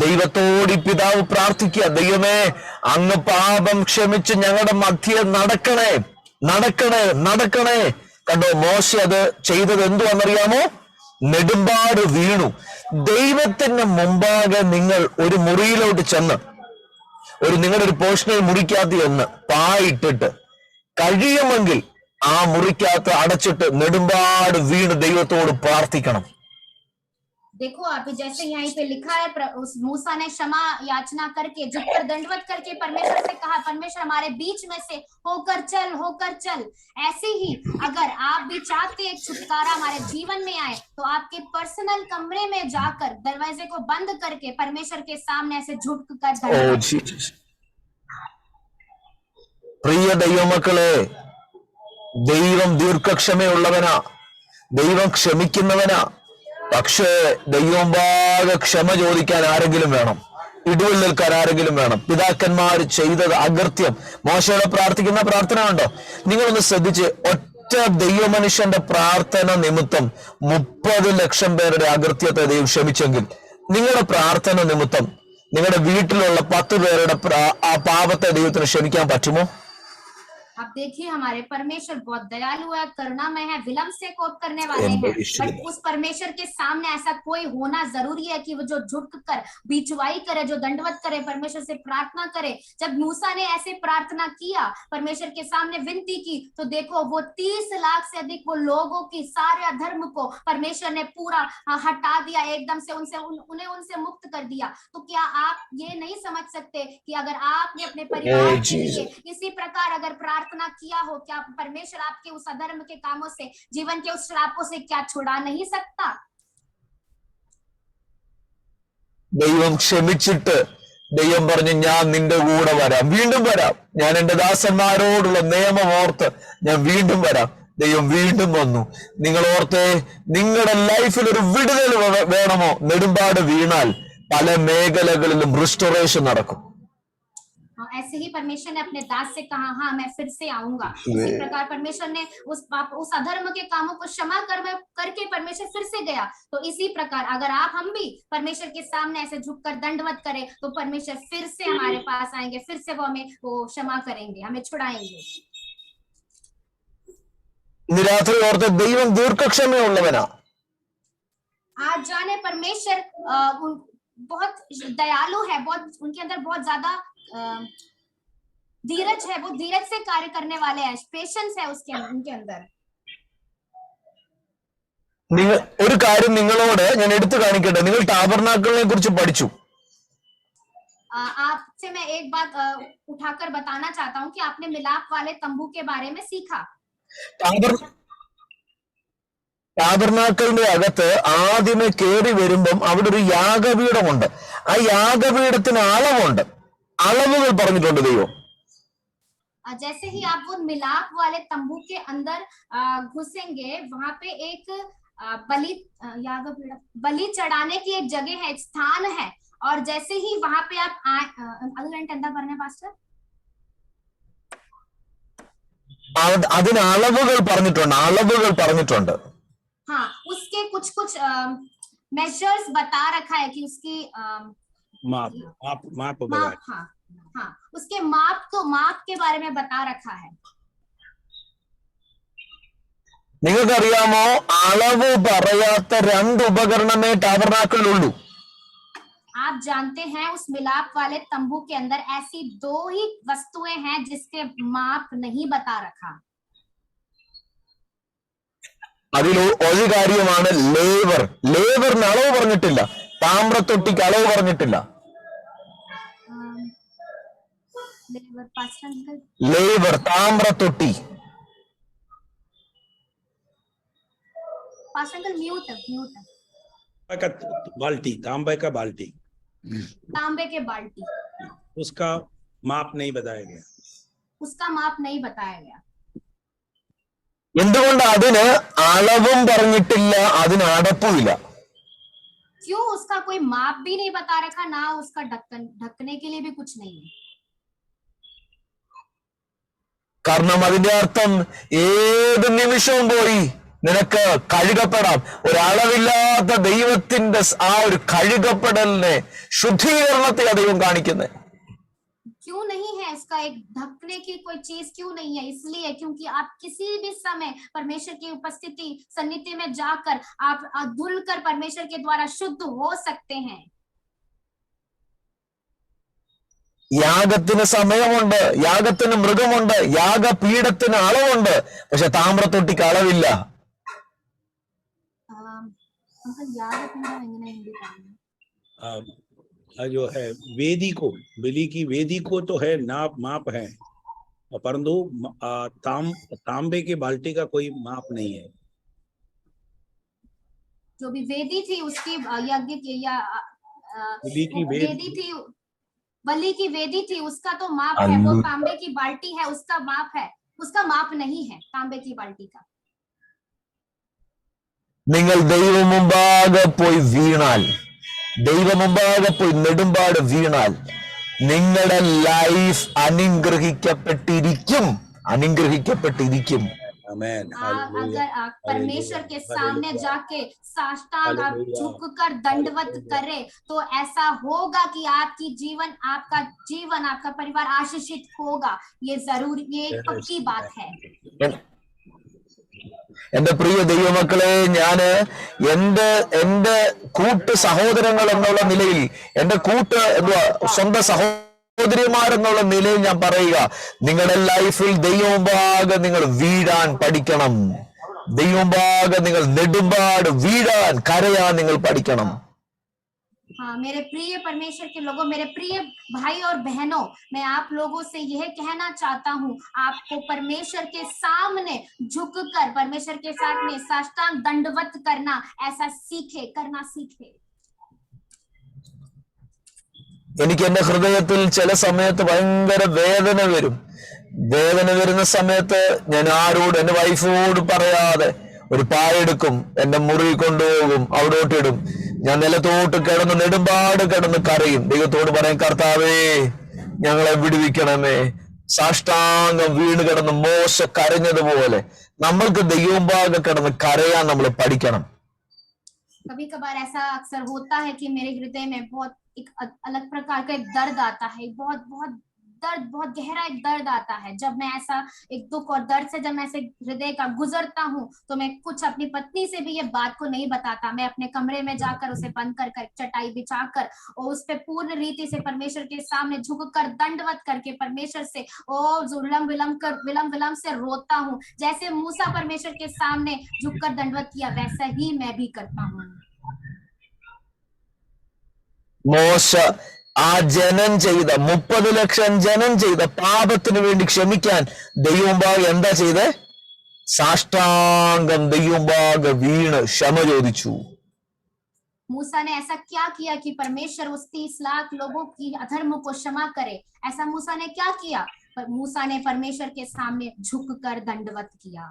ദൈവത്തോട് പിതാവ് പ്രാർത്ഥിക്കുക, ദൈവമേ അങ്ങ് പാപം ക്ഷമിച്ച് ഞങ്ങളുടെ മധ്യേ നടക്കണേ നടക്കണേ നടക്കണേ. കണ്ടോ? മോശ അത് ചെയ്തത് എന്തുവാണെന്നറിയാമോ? നെടുമ്പാട് വീണു. ദൈവത്തിന് മുമ്പാകെ നിങ്ങൾ ഒരു മുറിയിലോട്ട് ചെന്ന് നിങ്ങളുടെ ഒരു പോർഷനിൽ മുറിക്കകത്ത് ചെന്ന് പായിട്ടിട്ട് കഴിയുമെങ്കിൽ ആ മുറിക്കകത്ത് അടച്ചിട്ട് നെടുമ്പാട് വീണ് ദൈവത്തോട് പ്രാർത്ഥിക്കണം. देखो आप जैसे यहाँ पे लिखा है, उस मूसा ने क्षमा याचना करके झुककर दंडवत करके परमेश्वर से कहा, परमेश्वर हमारे बीच में से होकर चल। ऐसे ही अगर आप भी चाहते हैं छुटकारा हमारे जीवन में आए तो आपके पर्सनल कमरे में जाकर दरवाजे को बंद करके परमेश्वर के सामने ऐसे झुक कर പ്രിയ ദൈവമക്കളെ, ദൈവം ദീർഘക്ഷമയുള്ളവനാ, ദൈവം ക്ഷമിക്കുന്നവനാ. പക്ഷേ ദൈവമുമ്പാകെ ക്ഷമ ചോദിക്കാൻ ആരെങ്കിലും വേണം, ഇടിവിൽ നിൽക്കാൻ ആരെങ്കിലും വേണം. പിതാക്കന്മാർ ചെയ്തത് അകൃത്യം. മോശയോടെ പ്രാർത്ഥിക്കുന്ന പ്രാർത്ഥന ഉണ്ടോ? നിങ്ങളൊന്ന് ശ്രദ്ധിച്ച്, ഒറ്റ ദൈവമനുഷ്യന്റെ പ്രാർത്ഥന നിമിത്തം 30 ലക്ഷം പേരുടെ അകൃത്യത്തെ ദൈവം ക്ഷമിച്ചെങ്കിൽ, നിങ്ങളുടെ പ്രാർത്ഥന നിമിത്തം നിങ്ങളുടെ വീട്ടിലുള്ള 10 പേരുടെ ആ പാപത്തെ ദൈവത്തിന് ക്ഷമിക്കാൻ പറ്റുമോ? अब देखिए, हमारे परमेश्वर बहुत दयालु है, करुणामय है, विलंब से कोप करने वाले हैं। बट उस परमेश्वर के सामने ऐसा कोई होना जरूरी है कि वो जो झुक कर बिचवाई करे, जो दंडवत करे, परमेश्वर से प्रार्थना करे। जब मूसा ने ऐसे प्रार्थना किया, परमेश्वर के सामने विनती की, तो देखो वो 30 लाख से अधिक वो लोगों की सारे अधर्म को परमेश्वर ने पूरा हटा दिया, एकदम से उन्हें उनसे मुक्त कर दिया। तो क्या आप ये नहीं समझ सकते कि अगर आपने अपने परिवार के लिए इसी प्रकार अगर प्रार्थना किया हो, क्या परमेश्वर आपके उस अधर्म के कामों से, जीवन के उस श्रापों से क्या छुड़ा नहीं सकता? ദൈവം ക്ഷമിച്ചിട്ട് ദൈവം പറഞ്ഞു, ഞാൻ നിന്റെ കൂടെ വരാം, വീണ്ടും വരാം. ഞാൻ എന്റെ ദാസന്മാരോടുള്ള നിയമം ഓർത്ത് ഞാൻ വീണ്ടും വരാം. ദൈവം വീണ്ടും വന്നു. നിങ്ങൾ ഓർത്തേ, നിങ്ങളുടെ ലൈഫിൽ ഒരു വിടുതൽ വേണമോ? നെടുമ്പാട് വീണാൽ പല മേഖലകളിലും റിസ്റ്റോറേഷൻ നടക്കും. ऐसे ही परमेश्वर ने अपने दास से कहा, हाँ मैं फिर से आऊंगा। इसी प्रकार परमेश्वर ने उस अधर्म के कामों को क्षमा करके परमेश्वर फिर से गया। तो इसी प्रकार अगर हम भी परमेश्वर के सामने ऐसे झुककर दंडवत करें, तो परमेश्वर फिर से हमारे पास आएंगे, फिर से वो हमें क्षमा करेंगे, हमें छुड़ाएंगे। निरात्री औरत ദൈവം ദീർഘക്ഷമയുള്ളവനാ. आज जाने परमेश्वर बहुत दयालु है, बहुत उनके अंदर बहुत ज्यादा धीरज है, वो धीरज से कार्य करने वाले हैं, पेशेंस है उनके अंदर। ഒരു കാര്യം നിങ്ങളോട് ഞാൻ എടുത്തു കാണിക്കട്ടെ. നിങ്ങൾ ടാബർനാക്കിളിനെ കുറിച്ച് പഠിച്ചു. आपसे मैं एक बात उठाकर बताना चाहता हूँ कि आपने मिलाप वाले तंबू के बारे में सीखा। ടാബർനാക്കിളിന്റെ അകത്ത് ആദ്യമേ കയറി വരുമ്പം അവിടെ ഒരു യാഗപീഠമുണ്ട്. ആ യാഗപീഠത്തിന് അളവുണ്ട്, അളവുകൾ പറഞ്ഞിട്ടുണ്ട് ദൈവം. जैसे ही आप वो मिलाप वाले तंबू के अंदर घुसेंगे, वहां पे एक बलि चढ़ाने की एक जगह है, एक स्थान है। और जैसे ही वहां पे आप അതിന് അളവുകൾ പറഞ്ഞിട്ടുണ്ട്. हाँ, उसके कुछ मेजर्स बता रखा है कि उसकी माप हाँ, उसके माप के बारे में बता रखा है। നിങ്ങൾക്കറിയാമോ, അളവ് പറയാത്ത 2 ഉപകരണമേ ടാബർനാക്കിളിലുള്ളൂ. आप जानते हैं उस मिलाप वाले तंबू के अंदर ऐसी 2 ही वस्तुएं हैं जिसके माप नहीं बता रखा। അതിൽ ഒരു കാര്യമാണ് ലേവർ. ലേവറിന് അളവ് പറഞ്ഞിട്ടില്ല, താമ്രത്തൊട്ടിക്ക് അളവ് പറഞ്ഞിട്ടില്ല. ലേവർ താമ്രത്തൊട്ടി. बाल्टी, तांबे का बाल्टी, तांबे के बाल्टी, उसका माप नहीं बताया गया, उसका माप नहीं बताया गया। എന്തുകൊണ്ട്? അതിന് അളവും പറഞ്ഞിട്ടില്ല, അതിന് അടപ്പുമില്ല. क्यों? उसका कोई माप भी नहीं बता रखा, ना उसका ढकने के लिए भी कुछ नहीं है। കാരണം അതിന്റെ അർത്ഥം ഏത് നിമിഷവും പോയി നിനക്ക് കഴുകപ്പെടാം. ഒരളവില്ലാത്ത ദൈവത്തിന്റെ ആ ഒരു കഴുകപ്പെടലിനെ, ശുദ്ധീകരണത്തെ ദൈവം കാണിക്കുന്നത്. क्यों नहीं है? इसका एक ढकने की कोई चीज क्यों नहीं है? इसलिए क्योंकि आप किसी भी समय परमेश्वर की उपस्थिति सन्निधि में जाकर आप धुलकर परमेश्वर के द्वारा शुद्ध हो सकते हैं। യാഗത്തിന് സമയമുണ്ട്, യാഗത്തിന് മൃഗമുണ്ട്, യാഗപീഠത്തിന് അളവുണ്ട്, പക്ഷെ താമ്രത്തൊട്ടിക്ക് അളവില്ല. जो है वेदी को, बलि की वेदी को तो है माप है, परंतु तांबे के बाल्टी का कोई माप नहीं है। जो भी वेदी थी उसकी यज्ञ की या बलि की वेदी थी, बलि की वेदी थी, उसका तो माप है, वो तांबे की बाल्टी है, उसका माप है, उसका माप नहीं है तांबे की बाल्टी का। നിങ്ങൾ ദൈവം മുമ്പാകെ പോയി വീണാൽ, ദൈവം മുമ്പാകെ പോയി നെടുമ്പാട് വീണാൽ നിങ്ങളുടെ ലൈഫ് അനുഗ്രഹിക്കപ്പെട്ടിരിക്കും, അനുഗ്രഹിക്കപ്പെട്ടിരിക്കും. अगर आप परमेश्वर के सामने जाके साष्टांग आप झुककर दंडवत करे तो ऐसा होगा कि आपकी जीवन, आपका जीवन, आपका परिवार आशीषित होगा। ये जरूर, ये पक्की बात है। എന്റെ പ്രിയ ദൈവമക്കളെ, ഞാന് എന്റെ കൂട്ട് സഹോദരങ്ങൾ എന്നുള്ള നിലയിൽ, എന്റെ കൂട്ട് സ്വന്തം സഹോദരിമാരെന്നുള്ള നിലയിൽ ഞാൻ പറയുക, നിങ്ങളുടെ ലൈഫിൽ ദൈവമുമ്പാകെ നിങ്ങൾ വീഴാൻ പഠിക്കണം. ദൈവമുമ്പാകെ നിങ്ങൾ നെടുമ്പാട് വീഴാൻ, കരയാൻ നിങ്ങൾ പഠിക്കണം. हाँ, मेरे प्रिय परमेश्वर के लोगों, मेरे प्रिय भाई और बहनों, मैं आप लोगों से यह कहना चाहता हूँ, आपको परमेश्वर के सामने झुककर परमेश्वर के सामने साष्टांग दंडवत करना, ऐसा करना सीखे। എനിക്ക് എന്റെ ഹൃദയത്തിൽ ചില സമയത്ത് ഭയങ്കര വേദന വരും. വേദന വരുന്ന സമയത്ത് ഞാൻ ആരോട്, എന്റെ വൈഫോട് പറയാതെ ഒരു പായെടുക്കും, എന്റെ മുറി കൊണ്ടുപോകും, അവിടോട്ടിടും. ഞാൻ നിലത്തോട്ട് കിടന്ന് നെടുമ്പാട് കിടന്ന് കരയും. ദൈവത്തോട് പറയാൻ, കർത്താവേ ഞങ്ങളെ വിടുവിക്കണമേ. സാഷ്ടാംഗം വീണ് കിടന്ന് മോശ കരഞ്ഞതുപോലെ നമ്മൾക്ക് ദൈവമുമ്പാകെ കിടന്ന് കരയാൻ നമ്മൾ പഠിക്കണം. कभी कभार ऐसा अक्सर होता है कि मेरे हृदय में बहुत एक अलग प्रकार का एक दर्द आता है, बहुत बहुत दर्द, बहुत गहरा एक दर्द आता है। जब मैं ऐसा एक दुख और दर्द से जब मैं ऐसे हृदय का गुजरता हूँ तो मैं कुछ अपनी पत्नी से भी ये बात को नहीं बताता। मैं अपने कमरे में जाकर उसे बंद कर चटाई बिछाकर और उस पे पूर्ण रीति से परमेश्वर के सामने झुककर दंडवत करके परमेश्वर से विलम से रोता हूँ। जैसे मूसा परमेश्वर के सामने झुककर दंडवत किया, वैसा ही मैं भी करता हूँ। മോശ ആ ജനം ചെയ്ത 30 ലക്ഷം ജനം ചെയ്ത പാപത്തിന് വേണ്ടി ക്ഷമിക്കാൻ ദൈവമുമ്പാകെ എന്താ ചെയ്തേ? സാഷ്ടാംഗം ദൈവമുമ്പാകെ വീണ് ക്ഷമ ചോദിച്ചു. मूसा ने ऐसा क्या किया कि परमेश्वर उस 30 लाख लोगों की अधर्म को क्षमा करे? ऐसा मूसा ने क्या किया? मूसा ने परमेश्वर के सामने झुककर दंडवत किया।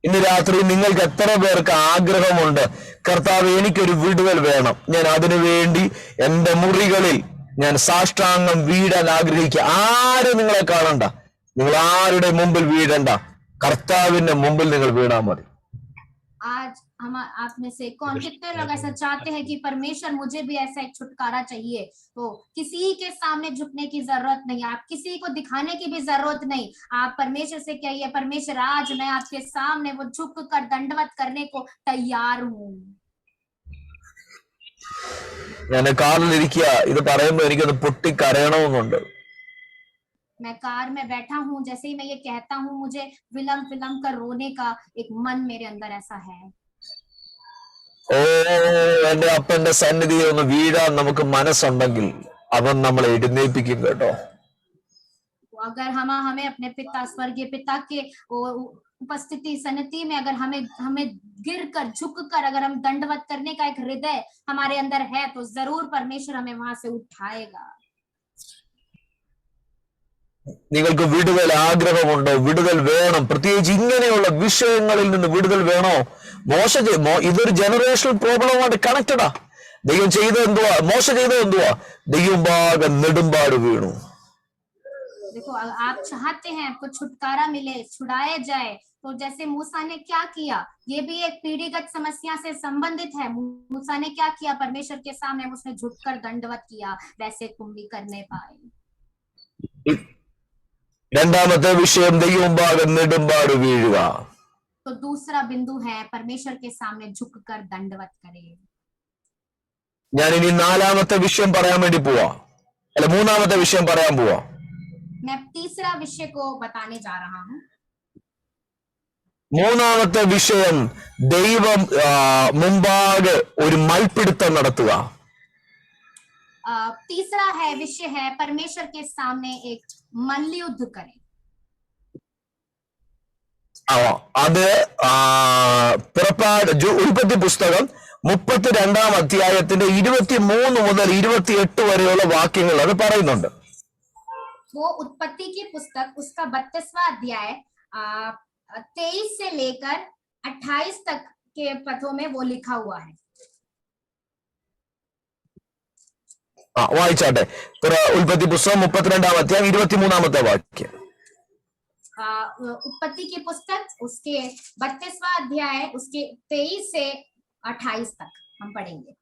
ഇന്ന് രാത്രി നിങ്ങൾക്ക് എത്ര പേർക്ക് ആഗ്രഹമുണ്ട്, കർത്താവ് എനിക്കൊരു വിടുതൽ വേണം, ഞാൻ അതിനു വേണ്ടി എന്റെ മുറികളിൽ ഞാൻ സാഷ്ടാംഗം വീഴാൻ ആഗ്രഹിക്കുക. ആരും നിങ്ങളെ കാണണ്ട, നിങ്ങൾ ആരുടെ മുമ്പിൽ വീഴണ്ട, കർത്താവിന്റെ മുമ്പിൽ നിങ്ങൾ വീണാൽ മതി. आज हम आप में से कौन, कितने लोग ऐसा चाहते हैं कि परमेश्वर मुझे भी ऐसा एक छुटकारा चाहिए? तो किसी के सामने झुकने की जरूरत नहीं, आप किसी को दिखाने की भी जरूरत नहीं। आप परमेश्वर से कहिए, परमेश्वर आज मैं आपके सामने वो झुक कर दंडवत करने को तैयार हूँ। ഞാൻ കാറിലിരിക്കുക, ഇത് പറയുമ്പോ എനിക്കൊന്ന് പൊട്ടിക്കരയണമെന്നുണ്ട്. मैं कार में बैठा हूँ, जैसे ही मैं ये कहता हूँ मुझे विलम कर रोने का एक मन मेरे अंदर ऐसा है। ഓ, എന്റെ അപ്പന്റെ സന്നിധിയിൽ ഒന്ന് വീഴാൻ നമുക്ക് മനസ്സുണ്ടെങ്കിൽ അവൻ നമ്മളെ എഴുന്നേൽപ്പിക്കും കേട്ടോ. अगर हमें अपने पिता, स्वर्गीय पिता के उपस्थिति सन्निधि में अगर हमें गिर कर झुक कर अगर हम दंडवत करने का एक हृदय हमारे अंदर है तो जरूर परमेश्वर हमें वहां से उठाएगा। നിങ്ങൾക്ക് വിടുതൽ ആഗ്രഹമുണ്ടോ? വിടുതൽ വേണം, പ്രത്യേകിച്ച് ഇങ്ങനെയുള്ള വിഷയങ്ങളിൽ നിന്ന് വിടുതൽ വേണോ? ഇതൊരു ജനറേഷണൽ പ്രോബ്ലമായിട്ട് കണക്റ്റഡാ. ദൈവം ചെയ്തത് എന്തുവാ? മോശ ചെയ്തത് എന്തുവാ? ദൈവമുമ്പാകെ നെടുമ്പാട് വീണു. देखो, आप चाहते हैं आपको छुटकारा मिले, छुड़ाया जाए, तो जैसे मूसा ने क्या किया, ये भी एक पीढ़ीगत समस्या से संबंधित है। मूसा ने क्या किया? परमेश्वर के सामने उसने झुककर दंडवत किया, वैसे तुम भी करने पाए। രണ്ടാമത്തെ വിഷയം ദൈവമുമ്പാകെ നെടുമ്പാട് വീഴുക. तो दूसरा बिंदु है परमेश्वर के सामने झुककर दंडवत करे। ഞാൻ ഇനി നാലാമത്തെ വിഷയം പറയാൻ വേണ്ടി പോവാ, അല്ല മൂന്നാമത്തെ വിഷയം പറയാൻ പോവാ. मैं तीसरा विषय को बताने जा रहा हूँ। മൂന്നാമത്തെ വിഷയം ദൈവം മുമ്പാകെ ഒരു മൽപ്പിടുത്തം നടത്തുക. तीसरा विषय है परमेश्वर के सामने एक मल्लयुद्ध करें। അത് പുറപ്പാട് ഉൽപ്പത്തി പുസ്തകം 32-ാം അധ്യായത്തിന്റെ 23 മുതൽ 28 വരെയുള്ള വാക്യങ്ങൾ അത് പറയുന്നുണ്ട്. वो उत्पत्ति की पुस्तक उसका 32वां अध्याय 23 से लेकर 28 तक के पदों में वो लिखा हुआ है. വായിച്ചാട്ടെ. ഉൽപ്പത്തി പുസ്തകം 32-ാം അധ്യായം 23-ാമത്തെ വാക്യം. उत्पत्ति की पुस्तक उसके 32वां अध्याय उसके 23 से 28 तक हम पढ़ेंगे.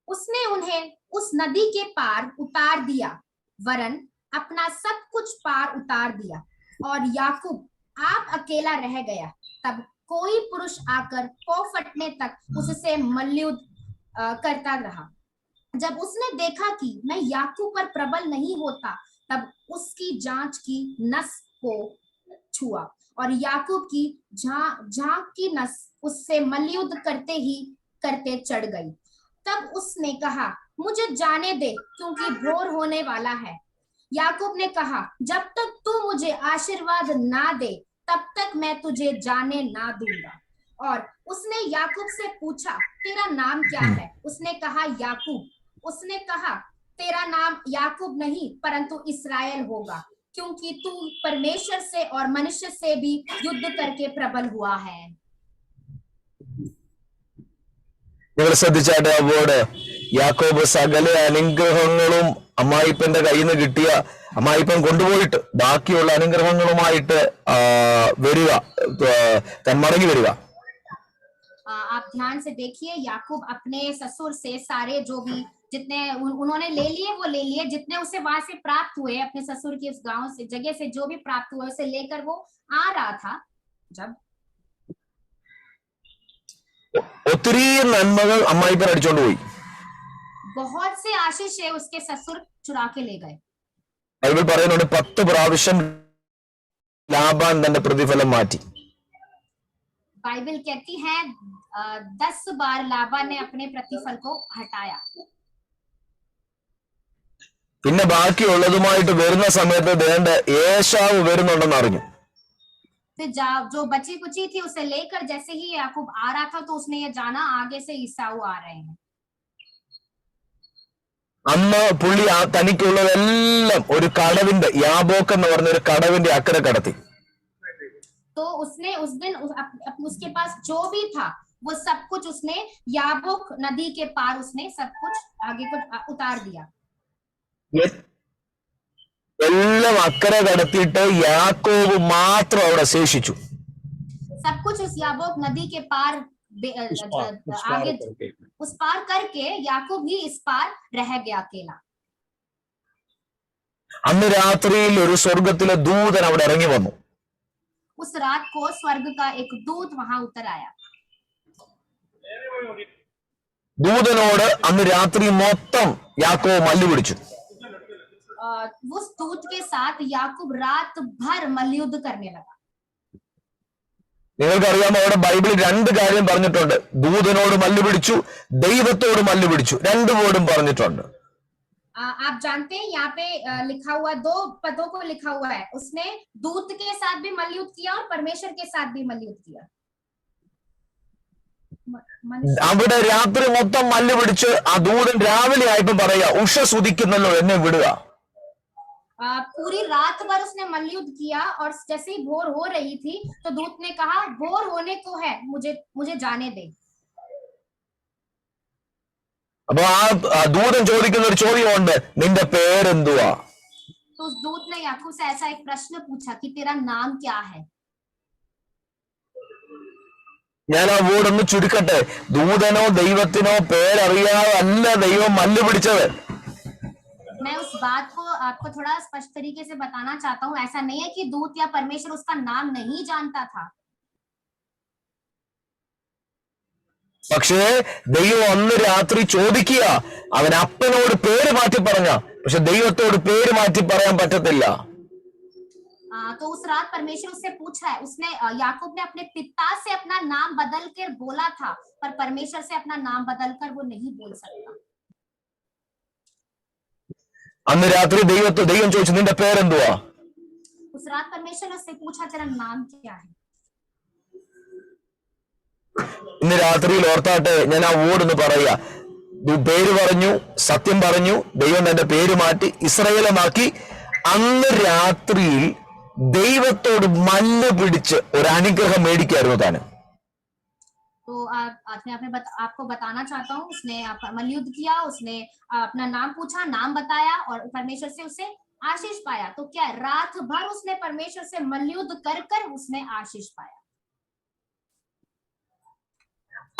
उसने उन्हें उस नदी के पार उतार दिया, वरन अपना सब कुछ पार उतार दिया, और याकूब आप अकेला रह गया. तब कोई पुरुष आकर पौ फटने तक उससे मल्लयुद्ध करता रहा. जब उसने देखा कि मैं याकूब पर प्रबल नहीं होता, तब उसकी जांच की नस को छुआ, और याकूब की जांघ की नस उससे मल्लयुद्ध करते चढ़ गई. तब उसने कहा, मुझे जाने दे, क्योंकि भोर होने वाला है. याकूब ने कहा, जब तक तू मुझे आशीर्वाद ना दे, तब तक मैं तुझे जाने ना दूंगा. और उसने याकूब से पूछा, तेरा नाम क्या है? उसने कहा, याकूब. उसने कहा, तेरा नाम याकूब नहीं, परंतु इस्राएल होगा, क्योंकि तू परमेश्वर से और मनुष्य से भी युद्ध करके प्रबल हुआ है. നിങ്ങൾ ശ്രദ്ധിച്ചാട്ടെ, അവോട് യാക്കോബ് സകല അനുഗ്രഹങ്ങളും അമ്മായിപ്പന്റെ കയ്യിൽ നിന്ന് കിട്ടിയ, അമ്മായിപ്പൻ കൊണ്ടുപോയിട്ട് ബാക്കിയുള്ള അനുഗ്രഹങ്ങളുമായിട്ട് വരിക, മടങ്ങി വരിക. आप ध्यान से देखिए, याकूब अपने ससुर से सारे जो भी जितने उन्होंने ले लिए वो ले लिए, जितने उसे वहां से प्राप्त हुए, अपने ससुर के उस गांव से जगह से जो भी प्राप्त हुए उसे लेकर वो आ रहा था. जब ഒത്തിരി നന്മകൾ അമ്മായിപ്പൻ അടിച്ചോണ്ട് പോയി. बहुत से आशीष है उसके ससुर चुरा के ले गए. ബൈബിൾ പറയുന്നുണ്ട് 10 പ്രാവശ്യം ലാബാൻ തന്റെ പ്രതിഫലം മാറ്റി. बाइबल कहती है 10 बार लाबान ने अपने प्रतिफल को हटाया. പിന്നെ ബാക്കിയുള്ളതുമായിട്ട് വരുന്ന സമയത്ത് ദേണ്ട ഏശാവ് വരുന്നുണ്ടെന്ന് അറിഞ്ഞു. फिर जो बची कुची थी उसे लेकर जैसे ही याकूब आ रहा था, तो उसने ये जाना आगे से ईसाऊ आ रहे हैं. അന്ന് പുള്ളി തനിക്കുള്ളതെല്ലാം ഒരു കടവിന്റെ, യാബോക്ക് എന്ന് പറഞ്ഞ ഒരു കടവിന്റെ അക്കരെ കടത്തി. तो उसने उस दिन उसके पास जो भी था वो सब कुछ उसने याबोक नदी के पार उसने सब कुछ आगे को उतार दिया. എല്ലാം അക്കരെ കടത്തിയിട്ട് യാക്കോബ് മാത്രം അവിടെ ശേഷിച്ചു. सब कुछ उस याबोक नदी के पार आगे उस पार करके याकूब भी इस पार रह गया अकेला. അന്ന് രാത്രിയിൽ ഒരു സ്വർഗത്തിലെ ദൂതൻ അവിടെ ഇറങ്ങി വന്നു. उस रात को स्वर्ग का एक दूत वहां उतर आया. ദൂതനോട് അന്ന് രാത്രി മൊത്തം യാക്കോബ് മല്ലു പിടിച്ചു. उस दूत के साथ याकूब रात भर मल्लयुद्ध करने लगा. നിങ്ങൾക്കറിയാമോ, അവിടെ ബൈബിളിൽ 2 കാര്യം പറഞ്ഞിട്ടുണ്ട്. ദൂതനോട് മല്ലു പിടിച്ചു, ദൈവത്തോട് മല്ലു പിടിച്ചു, 2 വേർഡും പറഞ്ഞിട്ടുണ്ട്. आप जानते हैं यहाँ पे लिखा हुआ 2 पदों को लिखा हुआ है. उसने दूत के साथ भी मल्लयुद्ध किया और परमेश्वर के साथ भी मल्लयुद्ध किया. അവിടെ രാത്രി മൊത്തം മല്ലു പിടിച്ച് ആ ദൂതൻ രാവിലെ ആയപ്പോ പറയാ, ഉഷ സുദിക്കുന്നല്ലോ, എന്നെ വിടുക. पूरी रात भर उसने मल्लयुद्ध किया, और जैसे ही भोर हो रही थी तो दूत ने कहा, भोर होने को है, मुझे जाने दे. അപ്പൊ ആ ദൂതൻ ചോദിക്കുന്ന ഒരു ചോദ്യമുണ്ട്, നിന്റെ പേരെന്തുവാ? तो उस दूत ने याकूब से ऐसा एक प्रश्न पूछा कि तेरा नाम क्या है. ഞാൻ ആ വേർഡ് ഒന്ന് ചുരുക്കട്ടെ. ദൂതനോ ദൈവത്തിനോ പേരറിയാതെ അല്ല ദൈവം മല്ലു പിടിച്ചത്. मैं उस बात को आपको थोड़ा स्पष्ट तरीके से बताना चाहता हूँ. ऐसा नहीं है कि दूत या परमेश्वर उसका नाम नहीं जानता था. പക്ഷേ ദൈവം അന്ന് രാത്രി ചോദിക്കുക, അവൻ അപ്പനോട് പേര് മാറ്റി പറഞ്ഞ, പക്ഷെ ദൈവത്തോട് പേര് മാറ്റി പറയാൻ പറ്റത്തില്ല. तो उस रात परमेश्वर उससे पूछा है. उसने याकूब ने अपने पिता से अपना नाम बदल कर बोला था, पर परमेश्वर से अपना नाम बदल कर वो नहीं बोल सकता. അന്ന് രാത്രി ദൈവം ചോദിച്ചു, നിന്റെ പേരെന്തുവാ? उस रात परमेश्वर ने उससे पूछा, तेरा नाम क्या है? ഇന്ന് രാത്രിയിൽ ഓർത്താട്ടെ, ഞാൻ ആ ഓടൊന്ന് പറയാ. പേര് പറഞ്ഞു, സത്യം പറഞ്ഞു, ദൈവം തന്റെ പേര് മാറ്റി ഇസ്രായേലമാക്കി. അന്ന് രാത്രിയിൽ ദൈവത്തോട് മല്ല് പിടിച്ച് ഒരു അനുഗ്രഹം മേടിക്കായിരുന്നു താന്. तो आपको बताना चाहता हूँ, उसने मल्लयुद्ध किया, उसने अपना नाम पूछा, नाम बताया और परमेश्वर से उसे आशीष पाया. तो क्या रात भर उसने परमेश्वर से मल्लयुद्ध कर कर उसने आशीष पाया.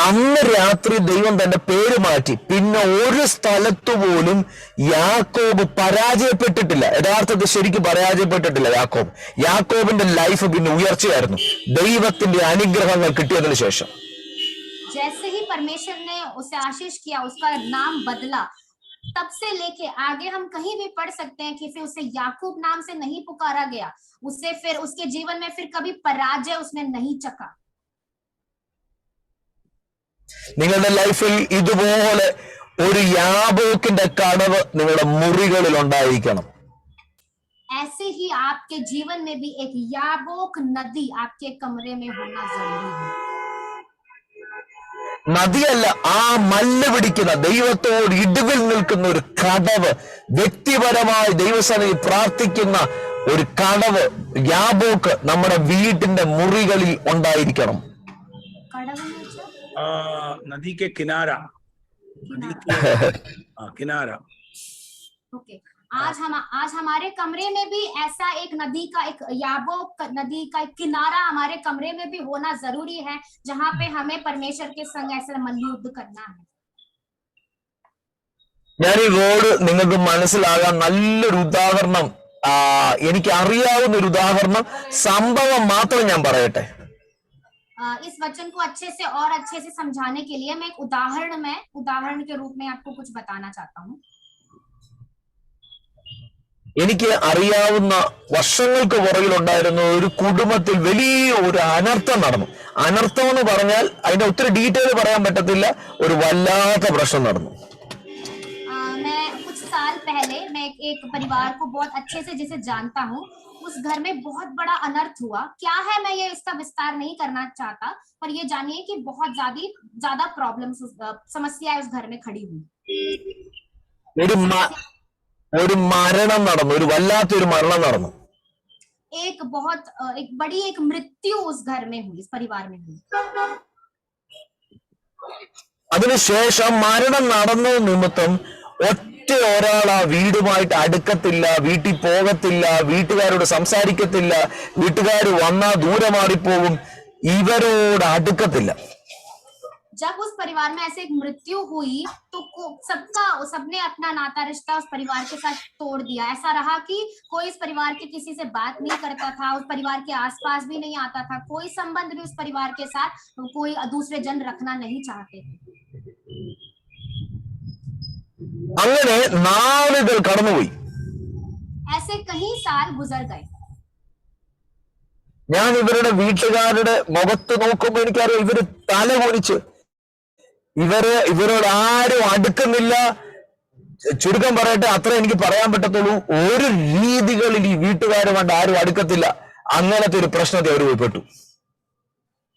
അന്ന് രാത്രി ദൈവം തന്റെ പേര് മാറ്റി. പിന്നെ ഒരു സ്ഥലത്തു പോലും യാക്കോബ് പരാജയപ്പെട്ടിട്ടില്ല. യഥാർത്ഥത്തിൽ ശരിക്കും പരാജയപ്പെട്ടിട്ടില്ല യാക്കോബിന്റെ ലൈഫ് പിന്നെ ഉയർച്ചയായിരുന്നു ദൈവത്തിന്റെ അനുഗ്രഹങ്ങൾ കിട്ടിയതിനു ശേഷം. जैसे ही परमेश्वर ने उसे आशीष किया, उसका नाम बदला, तब से लेके आगे हम कहीं भी पढ़ सकते हैं कि फिर उसे याकूब नाम से नहीं पुकारा गया. उसे फिर उसके जीवन में फिर कभी पराजय उसने नहीं चखा. നിങ്ങളുടെ ലൈഫിൽ ഇതുപോലെ ഒരു യാബോക്കിന്റെ കടവ് നിങ്ങളുടെ മുറികളിൽ ഉണ്ടായിരിക്കണം. ऐसे ही आपके जीवन में भी एक याबोक नदी आपके कमरे में होना जरूरी है. നദിയല്ല, ആ മല്ല് പിടിക്കുന്ന ദൈവത്തോട് ഇടിവിൽ നിൽക്കുന്ന ഒരു കടവ്, വ്യക്തിപരമായി ദൈവസന്നിധി പ്രാർത്ഥിക്കുന്ന ഒരു കടവ്, യാബോക്ക് നമ്മുടെ വീട്ടിന്റെ മുറികളിൽ ഉണ്ടായിരിക്കണം. नदी के किनारा, किनारा. ओके, आज हमारे कमरे में भी ऐसा एक नदी का, एक याबोक नदी का एक किनारा हमारे कमरे में भी होना जरूरी है, जहां पे हमें परमेश्वर के संग ऐसा मल्लयुद्ध करना है. ഞാൻ ഈ വേർഡ് നിങ്ങൾക്ക് മനസ്സിലാകാൻ നല്ലൊരു ഉദാഹരണം, എനിക്ക് അറിയാവുന്ന ഒരു ഉദാഹരണം, സംഭവം മാത്രം ഞാൻ പറയട്ടെ. इस वचन को अच्छे से और अच्छे से समझाने के लिए मैं एक उदाहरण के रूप में आपको कुछ बताना चाहता हूँ. എനിക്ക് അറിയാവുന്ന വർഷങ്ങൾക്ക് പുറകിലുണ്ടായിരുന്ന ഒരു കുടുംബത്തിൽ വലിയ ഒരു അനർത്ഥം നടന്നു. അനർത്ഥം എന്ന് പറഞ്ഞാൽ അതിന്റെ ഒത്തിരി ഡീറ്റെയിൽ പറയാൻ പറ്റത്തില്ല, ഒരു വല്ലാത്ത പ്രശ്നം നടന്നു. मैं कुछ साल पहले मैं एक परिवार को बहुत अच्छे से जिसे जानता हूँ, उस घर में बहुत बड़ा अनर्थ हुआ. क्या है, मैं ये इसका विस्तार नहीं करना चाहता, पर ये जानिए कि बहुत ज्यादा प्रॉब्लम्स, समस्याएं उस घर में खड़ी हुई. ഒരു മരണം നടന്നു, ഒരു വല്ലാത്തൊരു മരണം നടന്നു. एक बड़ी एक मृत्यु उस घर में हुई, इस परिवार में हुई. അതിനുശേഷം മരണം നടന്ന നിമിത്തം ഒറ്റ ഒരാൾ ആ വീടുമായിട്ട് അടുക്കത്തില്ല, വീട്ടിൽ പോകത്തില്ല, വീട്ടുകാരോട് സംസാരിക്കത്തില്ല, വീട്ടുകാർ വന്നാ ദൂരെ മാറിപ്പോകും, ഇവരോട് അടുക്കത്തില്ല. जब उस परिवार में ऐसे एक मृत्यु हुई तो सबने अपना नाता रिश्ता उस परिवार के साथ तोड़ दिया. ऐसा रहा कि कोई इस परिवार के किसी से बात नहीं करता था, उस परिवार के आसपास भी नहीं आता था, कोई संबंध भी उस परिवार के साथ कोई दूसरे जन रखना नहीं चाहते थे. അങ്ങനെ നാളുകൾ കടന്നുപോയി. ऐसे कई साल गुजर गए. ഞാൻ ഇവരുടെ വീട്ടുകാരുടെ മുഖത്ത് നോക്കുമ്പോൾ എനിക്കറിയാം, ഇവര് തല കുനിച്ച്, ഇവരോട് ആരും അടുക്കുന്നില്ല. ചുരുക്കം പറയട്ടെ, അത്ര എനിക്ക് പറയാൻ പറ്റത്തുള്ളൂ. ഒരു രീതികളിൽ ഈ വീട്ടുകാരുമായിട്ട് ആരും അടുക്കത്തില്ല. അങ്ങനത്തെ ഒരു പ്രശ്നത്തെ അവർ ഉൾപ്പെട്ടു.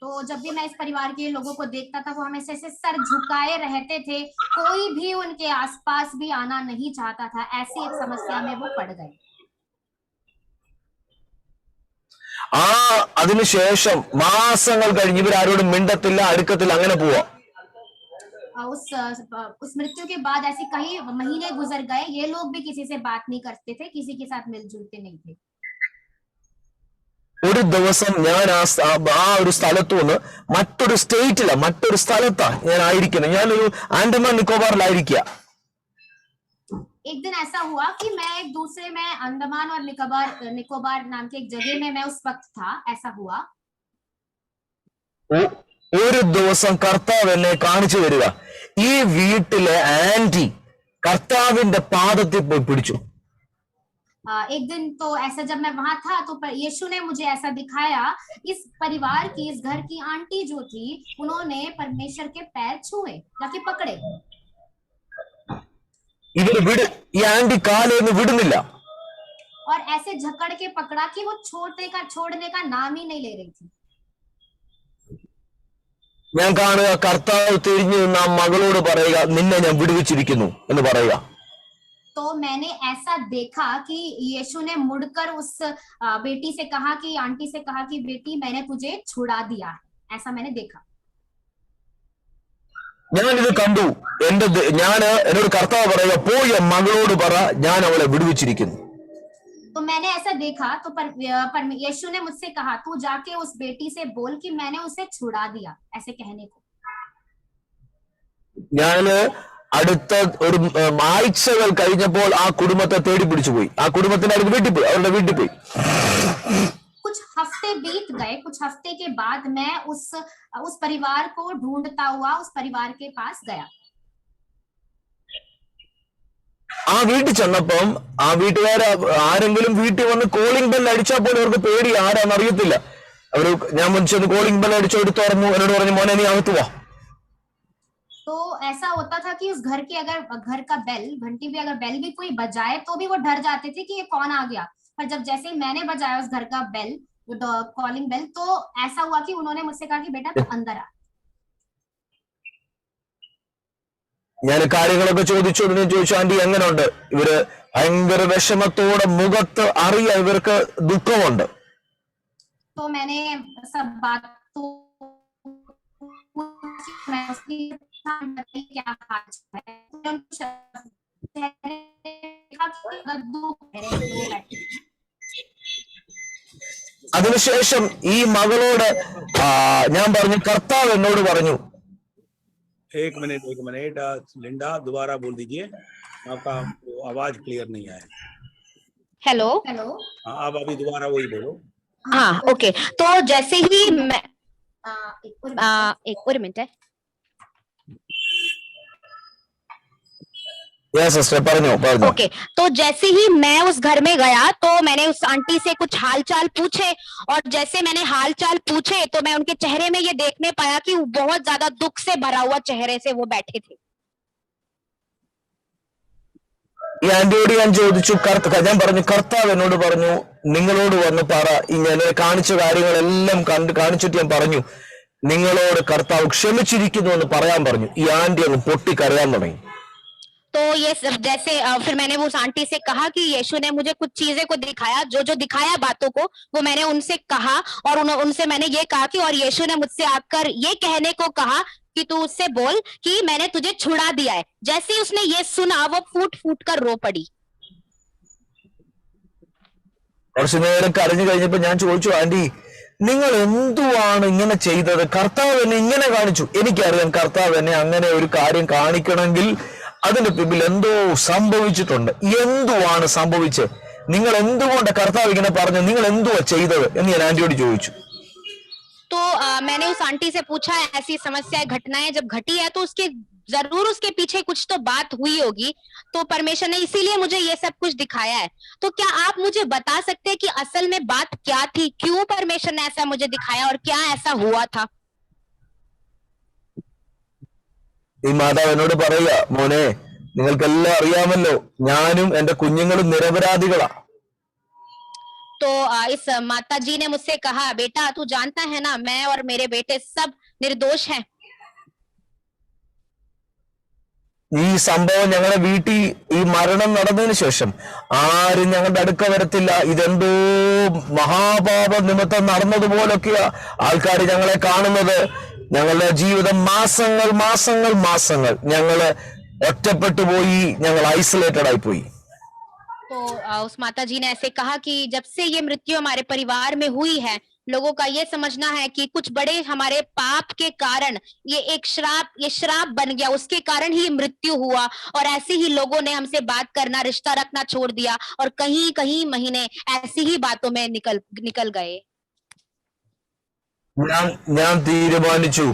तो जब भी मैं इस परिवार के लोगों को देखता था, वो हमेशा ऐसे सर झुकाए रहते थे, कोई भी उनके आसपास भी आना नहीं चाहता था. ऐसी एक समस्या में वो पड़ गए. അതിനുശേഷം മാസങ്ങൾ കഴിഞ്ഞ് ഇവരാരോടും മിണ്ടത്തില്ല, അടുക്കത്തില്ല, അങ്ങനെ പോവാ. उस मृत्यु के बाद ऐसे कई महीने गुजर गए, ये लोग भी किसी से बात नहीं करते थे, किसी के साथ मिलजुलते नहीं थे. ഒരു ദിവസം ഞാൻ ആ ഒരു സ്ഥലത്തു നിന്ന് മറ്റൊരു സ്റ്റേറ്റില, മറ്റൊരു സ്ഥലത്താ ഞാൻ ആയിരിക്കുന്നത്. ഞാനൊരു ആൻഡമാൻ നിക്കോബാറിലായിരിക്കുക. एक दिन ऐसा हुआ कि मैं एक दूसरे में अंडमान और निकोबार नाम के एक जगह में मैं उस वक्त था. ऐसा हुआ. ഒരു ദിവസം കർത്താവ് എന്നെ കാണിച്ചു തരിക, ഈ വീട്ടിലെ ആന്റി കർത്താവിന്റെ പാദത്തിൽ പോയി പിടിച്ചു. एक दिन तो ऐसा जब मैं वहां था तो यीशु ने मुझे ऐसा दिखाया, इस परिवार की, इस घर की आंटी जो थी, उन्होंने परमेश्वर के पैर छुए जाके पकड़े. ഈ ആന്റി കാലൊന്നും വിടുന്നില്ല. और ऐसे झकड़ के पकड़ा कि वो छोड़ने का नाम ही नहीं ले रही थी. ഞാൻ കാണുക കർത്താവ് തിരിഞ്ഞു നിന്ന് ആ മകളോട് പറയുക, നിന്നെ ഞാൻ വിടുവിച്ചിരിക്കുന്നു എന്ന് പറയുക. तो मैंने ऐसा देखा कि यीशु ने मुड़कर उस बेटी से कहा कि आंटी से कहा कि बेटी मैंने तुझे छुड़ा दिया, ऐसा मैंने देखा. ഞാനിത് കണ്ടു. എന്നോട് കർത്താവ് പറയുക, പോയി മകളോട് പറ ഞാൻ അവളെ വിടുവിച്ചിരിക്കുന്നു. तो मैंने ऐसा देखा तो यीशु ने मुझसे कहा तू जाके उस बेटी से बोल कि मैंने उसे छुड़ा दिया, ऐसे कहने को. ഞാന് അടുത്ത ഒരു ആഴ്ചകൾ കഴിഞ്ഞപ്പോൾ ആ കുടുംബത്തെ തേടി പിടിച്ചു പോയി. ആ കുടുംബത്തിന്റെ അടുത്ത് വീട്ടിൽ പോയി, അവരുടെ വീട്ടിൽ പോയി. कुछ हफ्ते बीत गए. कुछ हफ्ते के बाद मैं उस परिवार को ढूंढता हुआ उस परिवार के पास गया. ആ വീട്ടിൽ ചെന്നപ്പം ആ വീട്ടുകാരെ ആരെങ്കിലും വീട്ടിൽ വന്ന് കോളിംഗ് ബെൽ അടിച്ചാൽ പോലും അവർക്ക് പേടി, ആരാന്ന് അറിയത്തില്ല. ഞാൻ ചെന്ന് കോളിംഗ് ബെൽ അടിച്ചു, എടുത്ത് തുറന്നു, എന്നോട് പറഞ്ഞു മോനെ നീ അകത്ത് വാ. तो ऐसा होता था कि उस घर के अगर घर का बेल घंटी भी अगर बेल भी कोई बजाए तो भी वो डर जाते थे कि ये कौन आ गया. पर जब जैसे ही मैंने बजाया उस घर का बेल, कॉलिंग बेल, तो ऐसा हुआ कि उन्होंने मुझसे कहा कि बेटा तू अंदर आ. ഞാൻ കാര്യങ്ങളൊക്കെ ചോദിച്ചു, ആന്റി എങ്ങനെയുണ്ട്? ഇവര് ഭയങ്കര വിഷമത്തോടെ മുഖത്ത് അറിയാം ഇവർക്ക് ദുഃഖമുണ്ട്. तो मैंने सब बात तो क्या അതിനുശേഷം ഈ മകളോട് ഞാൻ പറഞ്ഞു, കർത്താവ് എന്നോട് പറഞ്ഞു. एक मिनट लिंडा दोबारा बोल दीजिए, आपका आवाज क्लियर नहीं आया. हेलो. हाँ, आप अभी दोबारा वही बोलो. हाँ, ओके. तो जैसे ही मैं एक और मिनट है. ओके. तो जैसे ही मैं उस घर में गया तो मैंने उस आंटी से कुछ हालचाल पूछे, और जैसे मैंने हालचाल पूछे तो मैं उनके चेहरे में ये देखने पाया कि बहुत ज्यादा दुख से भरा हुआ चेहरे से वो बैठे थे. ഈ ആന്റിയോട് ഞാൻ ചോദിച്ചു, ഞാൻ പറഞ്ഞു കർത്താവ് എന്നോട് പറഞ്ഞു നിങ്ങളോട് വന്ന് പറ, ഇങ്ങനെ കാണിച്ച കാര്യങ്ങളെല്ലാം കാണിച്ചിട്ട് ഞാൻ പറഞ്ഞു നിങ്ങളോട് കർത്താവ് ക്ഷമിച്ചിരിക്കുന്നു എന്ന് പറയാൻ പറഞ്ഞു. ഈ ആന്റി അങ്ങ് പൊട്ടിക്കരയാൻ തുടങ്ങി. तो ये जैसे फिर मैंने उस आंटी से कहा कि यीशु ने मुझे कुछ चीजें को दिखाया, जो दिखाया बातों को वो मैंने उनसे कहा, और उनसे मैंने ये कहा कि और यीशु ने मुझसे आकर ये कहने को कहा कि तू उससे बोल कि मैंने तुझे छुड़ा दिया है. जैसे ही उसने ये सुना वो फूट फूट कर रो पड़ी. കുറച്ചു നേരം കരഞ്ഞു കഴിഞ്ഞപ്പോ ഞാൻ ചോദിച്ചു, ആന്റി നിങ്ങൾ എന്തുവാണ് ഇങ്ങനെ ചെയ്തത്? കർത്താവ് എന്നെ ഇങ്ങനെ കാണിച്ചു. എനിക്കറിയാം കർത്താവ് എന്നെ അങ്ങനെ ഒരു കാര്യം കാണിക്കണമെങ്കിൽ അതിന്റെ പിന്നിൽ എന്തോ സംഭവിച്ചിട്ടുണ്ട്. എന്തുവാണ് സംഭവിച്ചത്? നിങ്ങൾ എന്തുകൊണ്ട് കർത്താവ് ഇങ്ങനെ പറഞ്ഞു? നിങ്ങൾ എന്തുവാ ചെയ്തത് എന്ന് ഞാൻ ആന്റിയോട് ചോദിച്ചു. तो मैंने उस आंटी से पूछा, ऐसी समस्याएं घटनाएं जब घटी है तो जरूर उसके पीछे कुछ तो बात हुई होगी, तो परमेश्वर ने इसीलिए मुझे ये सब कुछ दिखाया है. तो क्या आप मुझे बता सकते हैं कि असल में बात क्या थी, क्यों परमेश्वर ने ऐसा मुझे दिखाया और क्या ऐसा हुआ था? ഈ മാതാവ് എന്നോട് പറയുക, മോനെ നിങ്ങൾക്കെല്ലാം അറിയാമല്ലോ ഞാനും എന്റെ കുഞ്ഞുങ്ങളും നിരപരാധികളാ. तो इस माता जी ने मुझसे कहा, बेटा तू जानता है ना मैं और मेरे बेटे सब निर्दोष हैं. ഈ സംഭവം ഞങ്ങളുടെ വീട്ടിൽ ഈ മരണം നടന്നതിന് ശേഷം ആരും ഞങ്ങളുടെ അടുക്ക വരത്തില്ല. ഇതെന്തോ മഹാപാപ നിമിത്തം നടന്നതുപോലൊക്കെയാ ആൾക്കാർ ഞങ്ങളെ കാണുന്നത്. ഞങ്ങളുടെ ജീവിതം മാസങ്ങൾ ഞങ്ങള് ഒറ്റപ്പെട്ടു പോയി, ഞങ്ങൾ ഐസൊലേറ്റഡ് ആയി പോയി. तो उस माता जी ने ऐसे कहा कि जब से ये मृत्यु हमारे परिवार में हुई है, लोगों का ये समझना है कि कुछ बड़े हमारे पाप के कारण ये श्राप बन गया, उसके कारण ही मृत्यु हुआ, और ऐसे ही लोगों ने हमसे बात करना, रिश्ता रखना छोड़ दिया, और कहीं महीने ऐसी ही बातों में निकल गए. ഞാൻ തീരുമാനിച്ചു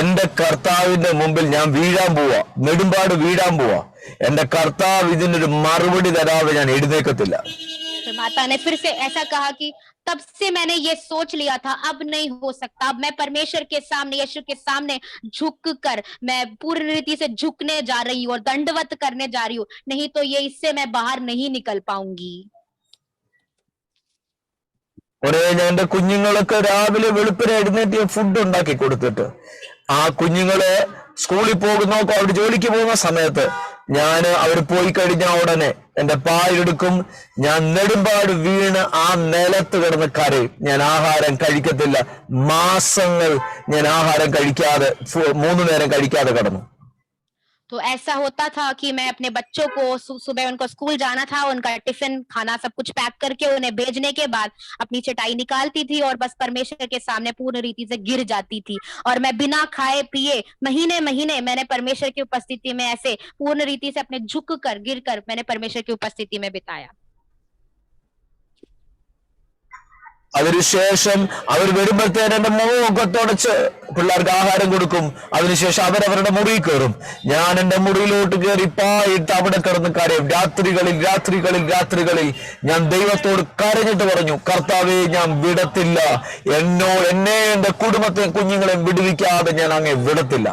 എന്റെ കർത്താവിന്റെ മുമ്പിൽ ഞാൻ വീഴാൻ പോവാ, നെടുമ്പാട് വീഴാൻ പോവാ. എന്റെ കർത്താവ് ഇതിനൊരു മറുപടി തരാതെ ഞാൻ എഴുന്നേക്കത്തില്ല. तो माता ने फिर से ऐसा कहा कि तब से मैंने ये सोच लिया था अब नहीं हो सकता, अब मैं परमेश्वर के सामने, यीशु के सामने झुक कर मैं पूरी रीति से झुकने जा रही हूँ और दंडवत करने जा रही हूँ, नहीं तो ये इससे मैं बाहर नहीं निकल पाऊंगी. ഞാൻ എന്റെ കുഞ്ഞുങ്ങൾക്ക് രാവിലെ വെളുപ്പിനെ എഴുന്നേറ്റ് ഫുഡ് ഉണ്ടാക്കി കൊടുത്തിട്ട് ആ കുഞ്ഞുങ്ങള് സ്കൂളിൽ പോകുന്ന അവർ ജോലിക്ക് പോകുന്ന സമയത്ത് ഞാൻ അവർ പോയി കഴിഞ്ഞ ഉടനെ എന്റെ പായെടുക്കും, ഞാൻ നെടുമ്പാട് വീണ് ആ നിലത്ത് കിടന്ന് കരയും. ഞാൻ ആഹാരം കഴിക്കത്തില്ല. മാസങ്ങൾ ഞാൻ ആഹാരം കഴിക്കാതെ 3 നേരം കഴിക്കാതെ കിടന്നു. तो ऐसा होता था कि मैं अपने बच्चों को सुबह उनको स्कूल जाना था, उनका टिफिन खाना सब कुछ पैक करके उन्हें भेजने के बाद अपनी चटाई निकालती थी और बस परमेश्वर के सामने पूर्ण रीति से गिर जाती थी। और मैं बिना खाए पिए महीने महीने मैंने परमेश्वर की उपस्थिति में ऐसे पूर्ण रीति से अपने झुक कर गिर कर मैंने परमेश्वर की उपस्थिति में बिताया। അതിനുശേഷം അവർ വരുമ്പോഴത്തേന് എന്റെ മുഖമൊക്കെ തുടച്ച് പിള്ളേർക്ക് ആഹാരം കൊടുക്കും. അതിനുശേഷം അവരവരുടെ മുറിയിൽ കയറും. ഞാൻ എന്റെ മുറിയിലോട്ട് കയറി പായിട്ട് അവിടെ കിടന്ന് കരയും. രാത്രികളിൽ ഞാൻ ദൈവത്തോട് കരഞ്ഞിട്ട് പറഞ്ഞു, കർത്താവേ, ഞാൻ വിടത്തില്ല. എന്നെ എന്റെ കുടുംബത്തെ കുഞ്ഞുങ്ങളെയും വിടുവിക്കാതെ ഞാൻ അങ്ങേ വിടത്തില്ല.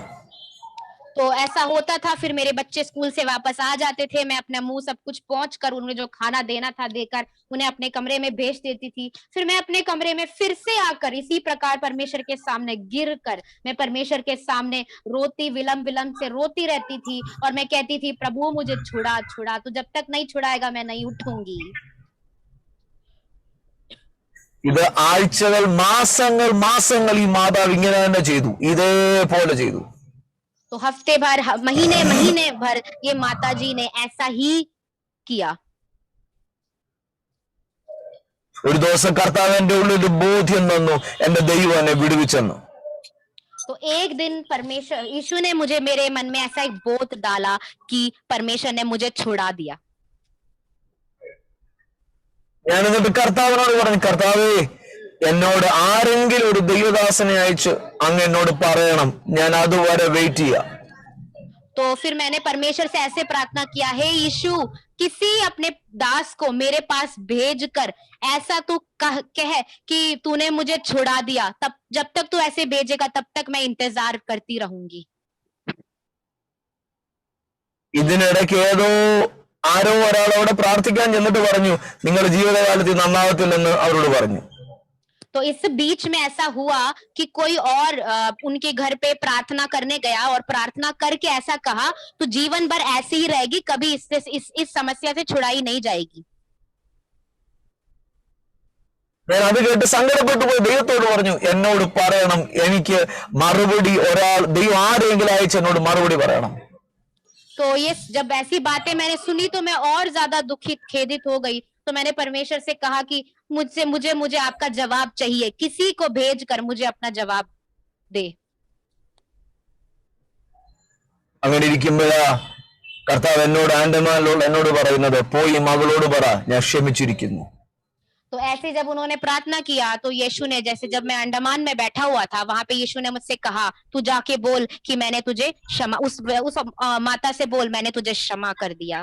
तो ऐसा होता था। फिर मेरे बच्चे स्कूल से वापस आ जाते थे, मैं अपना मुंह सब कुछ पहुंच कर उन्हें जो खाना देना था देकर उन्हें अपने कमरे में भेज देती थी। फिर मैं अपने कमरे में फिर से आकर इसी प्रकार परमेश्वर के सामने गिर कर मैं परमेश्वर के सामने रोती, विलंब से रोती रहती थी और मैं कहती थी, प्रभु मुझे छुड़ा, तो जब तक नहीं छुड़ाएगा मैं नहीं उठूंगी। ഇത് ആഴ്ചകൾ മാസങ്ങൾ ഈ മാതാവ് ഇങ്ങനെ തന്നെ ചെയ്തു, ഇതേപോലെ ചെയ്തു. तो हफ्ते भर महीने भर ये माताजी ने ऐसा ही किया। ഒരു ദിവസം കർത്താവ് എന്റെ ഉള്ളിൽ ബോധ്യം തന്നു, എന്റെ ദൈവം എന്നെ വിടുവിച്ചെന്നു. तो एक दिन परमेश्वर यीशु ने मेरे मन में ऐसा एक बोध डाला कि परमेश्वर ने मुझे छुड़ा दिया। ഞാൻ എന്നിട്ട് കർത്താവിനോട് പറഞ്ഞു, കർത്താവേ, എന്നോട് ആരെങ്കിലും ഒരു ദൈവദാസനെ അയച്ച് അങ്ങ് എന്നോട് പറയണം, ഞാൻ അതുവരെ വെയിറ്റ് ചെയ്യാം. तो फिर मैंने परमेश्वर से ऐसे प्रार्थना किया, हे यीशु, किसी अपने दास को मेरे पास भेजकर ऐसा तू कह कि तूने मुझे छुड़ा दिया, तब जब तक तू ऐसे भेजेगा तब तक मैं इंतजार करती रहूंगी। ഇതിനിടയ്ക്ക് ആരോ ഒരാളോട് പ്രാർത്ഥിക്കാൻ ചെന്നിട്ട് പറഞ്ഞു, നിങ്ങൾ ജീവിതകാലത്തിൽ നന്നാവത്തില്ലെന്ന് അവരോട് പറഞ്ഞു. तो इस बीच में ऐसा हुआ कि कोई और उनके घर पे प्रार्थना करने गया और प्रार्थना करके ऐसा कहा, तो जीवन भर ऐसे ही रहेगी, कभी इस समस्या से छुड़ाई नहीं जाएगी। ഞാൻ അത് കേട്ട് സങ്കടപ്പെട്ടു പോയി ദൈവത്തോട് പറഞ്ഞു, എന്നോട് പറയണം, എനിക്ക് മറുപടി ദൈവം ആരെങ്കിലും അയച്ച് എന്നോട് മറുപടി പറയണം. तो ये जब ऐसी बातें मैंने सुनी तो मैं और ज्यादा दुखित खेदित हो गई। तो मैंने परमेश्वर से कहा कि मुझे आपका जवाब चाहिए, किसी को भेजकर मुझे अपना जवाब दे। അങ്ങനെ ഇരിക്കുമ്പോഴാ കർത്താവ് എന്നോട് പറയുന്നത്, പോയി മകളോട് പറ, ഞാൻ ക്ഷമിച്ചിരിക്കുന്നു. तो ऐसे जब उन्होंने प्रार्थना किया तो यीशु ने, जैसे जब मैं अंडमान में बैठा हुआ था वहां पे यीशु ने मुझसे कहा, तू जाके बोल कि मैंने तुझे क्षमा, उस माता से बोल, मैंने तुझे क्षमा कर दिया।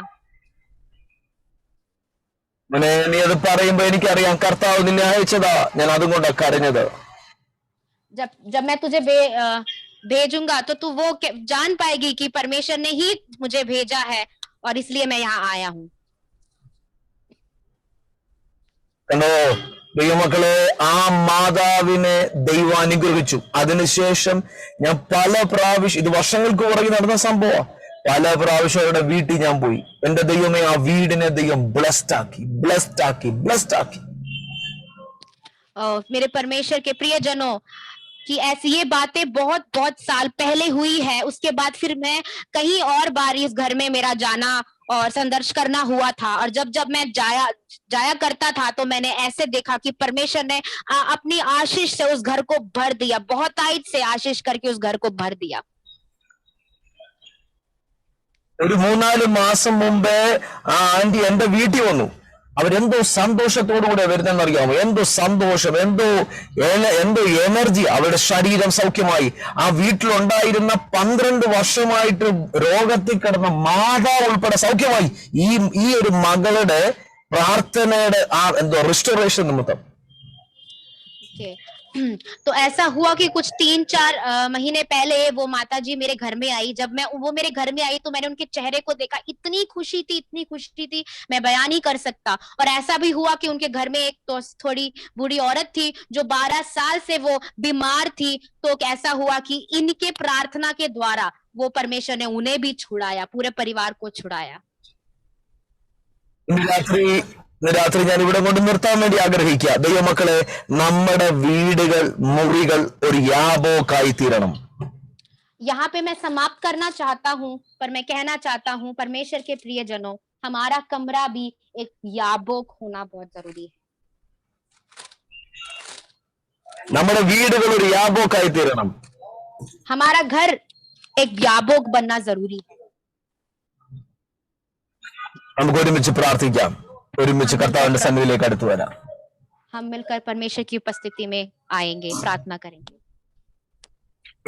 നീ അത് പറയുമ്പോ എനിക്കറിയാം കർത്താവ് നിന്നെ അയച്ചതാ, ഞാൻ അതുകൊണ്ടാ കരഞ്ഞത്. जब मैं तुझे भेजूंगा तो तू वो जान पाएगी कि परमेश्वर ने ही मुझे भेजा है और इसलिए मैं यहाँ आया हूँ। കണ്ടോ ദൈവമക്കളെ, ആ മാതാവിനെ ദൈവം അനുഗ്രഹിച്ചു. അതിനുശേഷം ഞാൻ പല പ്രാവശ്യം, ഇത് വർഷങ്ങൾക്ക് പുറകെ നടന്ന സംഭവം, പല പ്രാവശ്യം അവരുടെ വീട്ടിൽ ഞാൻ പോയി. എന്റെ ദൈവമേ, ആ വീടിനെ ദൈവം ബ്ലെസ്ഡ് ആക്കി. मेरे परमेश्वर के प्रियजनों, कि ऐसी ये बातें बहुत साल पहले हुई है। उसके बाद फिर मैं कहीं और बार इस घर में मेरा जाना और संदर्श करना हुआ था, और जब मैं जाया करता था तो मैंने ऐसे देखा कि परमेश्वर ने अपनी आशीष से उस घर को भर दिया, बहुतायत से आशीष करके उस घर को भर दिया। ഒരു 3-4 മാസം മുമ്പേ ആ ആന്റി എന്റെ വീട്ടിൽ വന്നു. അവരെന്തോ സന്തോഷത്തോടുകൂടെ വരുന്നെന്നറിയാമോ? എന്തോ സന്തോഷം, എന്തോ എനർജി, അവരുടെ ശരീരം സൗഖ്യമായി. ആ വീട്ടിലുണ്ടായിരുന്ന 12 വർഷമായിട്ട് രോഗത്തിൽ കിടന്ന മാതാവ് ഉൾപ്പെടെ സൗഖ്യമായി. ഈ ഒരു മകളുടെ പ്രാർത്ഥനയുടെ എന്തോ റിസ്റ്റോറേഷൻ നിമിത്തം. तो ऐसा हुआ कि कुछ 3-4 महीने पहले वो माता जी मेरे घर में आई। जब वो मेरे घर में आई तो मैंने उनके चेहरे को देखा, इतनी खुशी थी, मैं बयान नहीं कर सकता। और ऐसा भी हुआ कि उनके घर में एक तो थोड़ी बूढ़ी औरत थी जो 12 साल से वो बीमार थी। तो ऐसा हुआ कि इनके प्रार्थना के द्वारा वो परमेश्वर ने उन्हें भी छुड़ाया, पूरे परिवार को छुड़ाया। ഇന്ന് രാത്രി ഞാൻ ഇവിടെ കൊണ്ട് നിർത്താൻ വേണ്ടി ആഗ്രഹിക്കുക. ദൈവമക്കളെ, നമ്മുടെ വീടുകൾ, മുറികൾ ഒരു യാബോക്കായി തീരണം. यहाँ पे मैं समाप्त करना चाहता हूँ, पर मैं कहना चाहता हूँ परमेश्वर के प्रियजनों, हमारा कमरा भी एक याबोक होना बहुत जरूरी है. നമ്മുടെ വീടുകൾ ഒരു യാബോക്കായി തീരണം. हमारा घर एक याबोक बनना जरूरी है. നമുക്ക് ഒരുമിച്ച് പ്രാർത്ഥിക്കാം, ഒരുമിച്ച് കർത്താവിന്റെ സന്നിധിയിലേക്ക് അടുത്തു വരാം. हम मिलकर परमेश्वर की उपस्थिति में आएंगे, प्रार्थना करेंगे.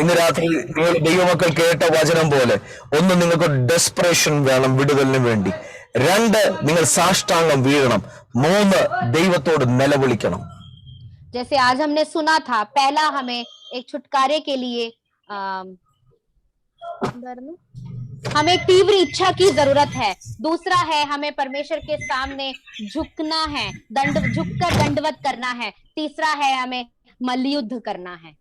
ഇന്ന് രാത്രി നിങ്ങൾ ദൈവമക്കൾ കേട്ട വചനം പോലെ, ഒന്ന് നിങ്ങൾക്ക് ഡെസ്പറേഷൻ വേണം വിടുതലിന് വേണ്ടി, രണ്ട് നിങ്ങൾ സാഷ്ടാംഗം വീഴണം, മൂന്ന് ദൈവത്തോട് നിലവിളിക്കണം. जैसे आज हमने सुना था, पहला हमें एक छुटकारे के लिए हमें तीव्र इच्छा की जरूरत है. दूसरा है हमें परमेश्वर के सामने झुकना है, झुककर दंडवत करना है. तीसरा है हमें मल्लयुद्ध करना है.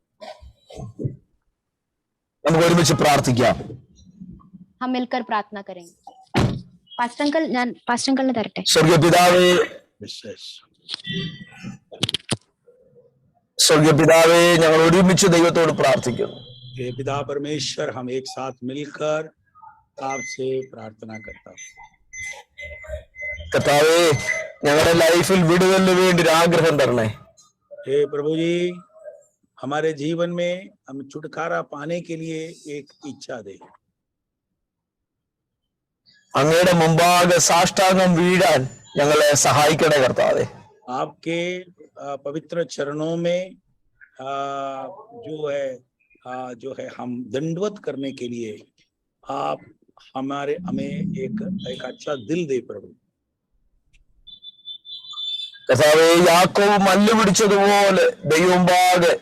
നമുക്ക് ഒരുമിച്ച് പ്രാർത്ഥിക്കാം. हम मिलकर प्रार्थना करेंगे. पास्टर अंकल ने തരട്ടെ. സ്വർഗീയ പിതാവേ, സ്വർഗീയ പിതാവേ, ഞങ്ങൾ ഒരുമിച്ച് ദൈവത്തോട് പ്രാർത്ഥിക്കുന്നു. हे पिता परमेश्वर, हम एक साथ मिलकर आपसे प्रार्थना करता हूँ. കർത്താവേ, ഞങ്ങളുടെ ലൈഫിൽ വിടുതലിന് വേണ്ടി ഒരു ആഗ്രഹം തരണേ. हे प्रभु जी, हमारे जीवन में हम छुटकारा पाने के लिए एक इच्छा दे. അങ്ങയുടെ മുമ്പാകെ സാഷ്ടാംഗം വീഴാൻ ഞങ്ങളെ സഹായിക്കണേ കർത്താവേ. आपके पवित्र चरणों में जो है हम दंडवत करने के लिए आप हमें एक अच्छा दिल दे प्रभु. കർത്താവേ, യാക്കോബ് മല്ല് പിടിച്ചതുപോലെ ദൈവമുമ്പാകെ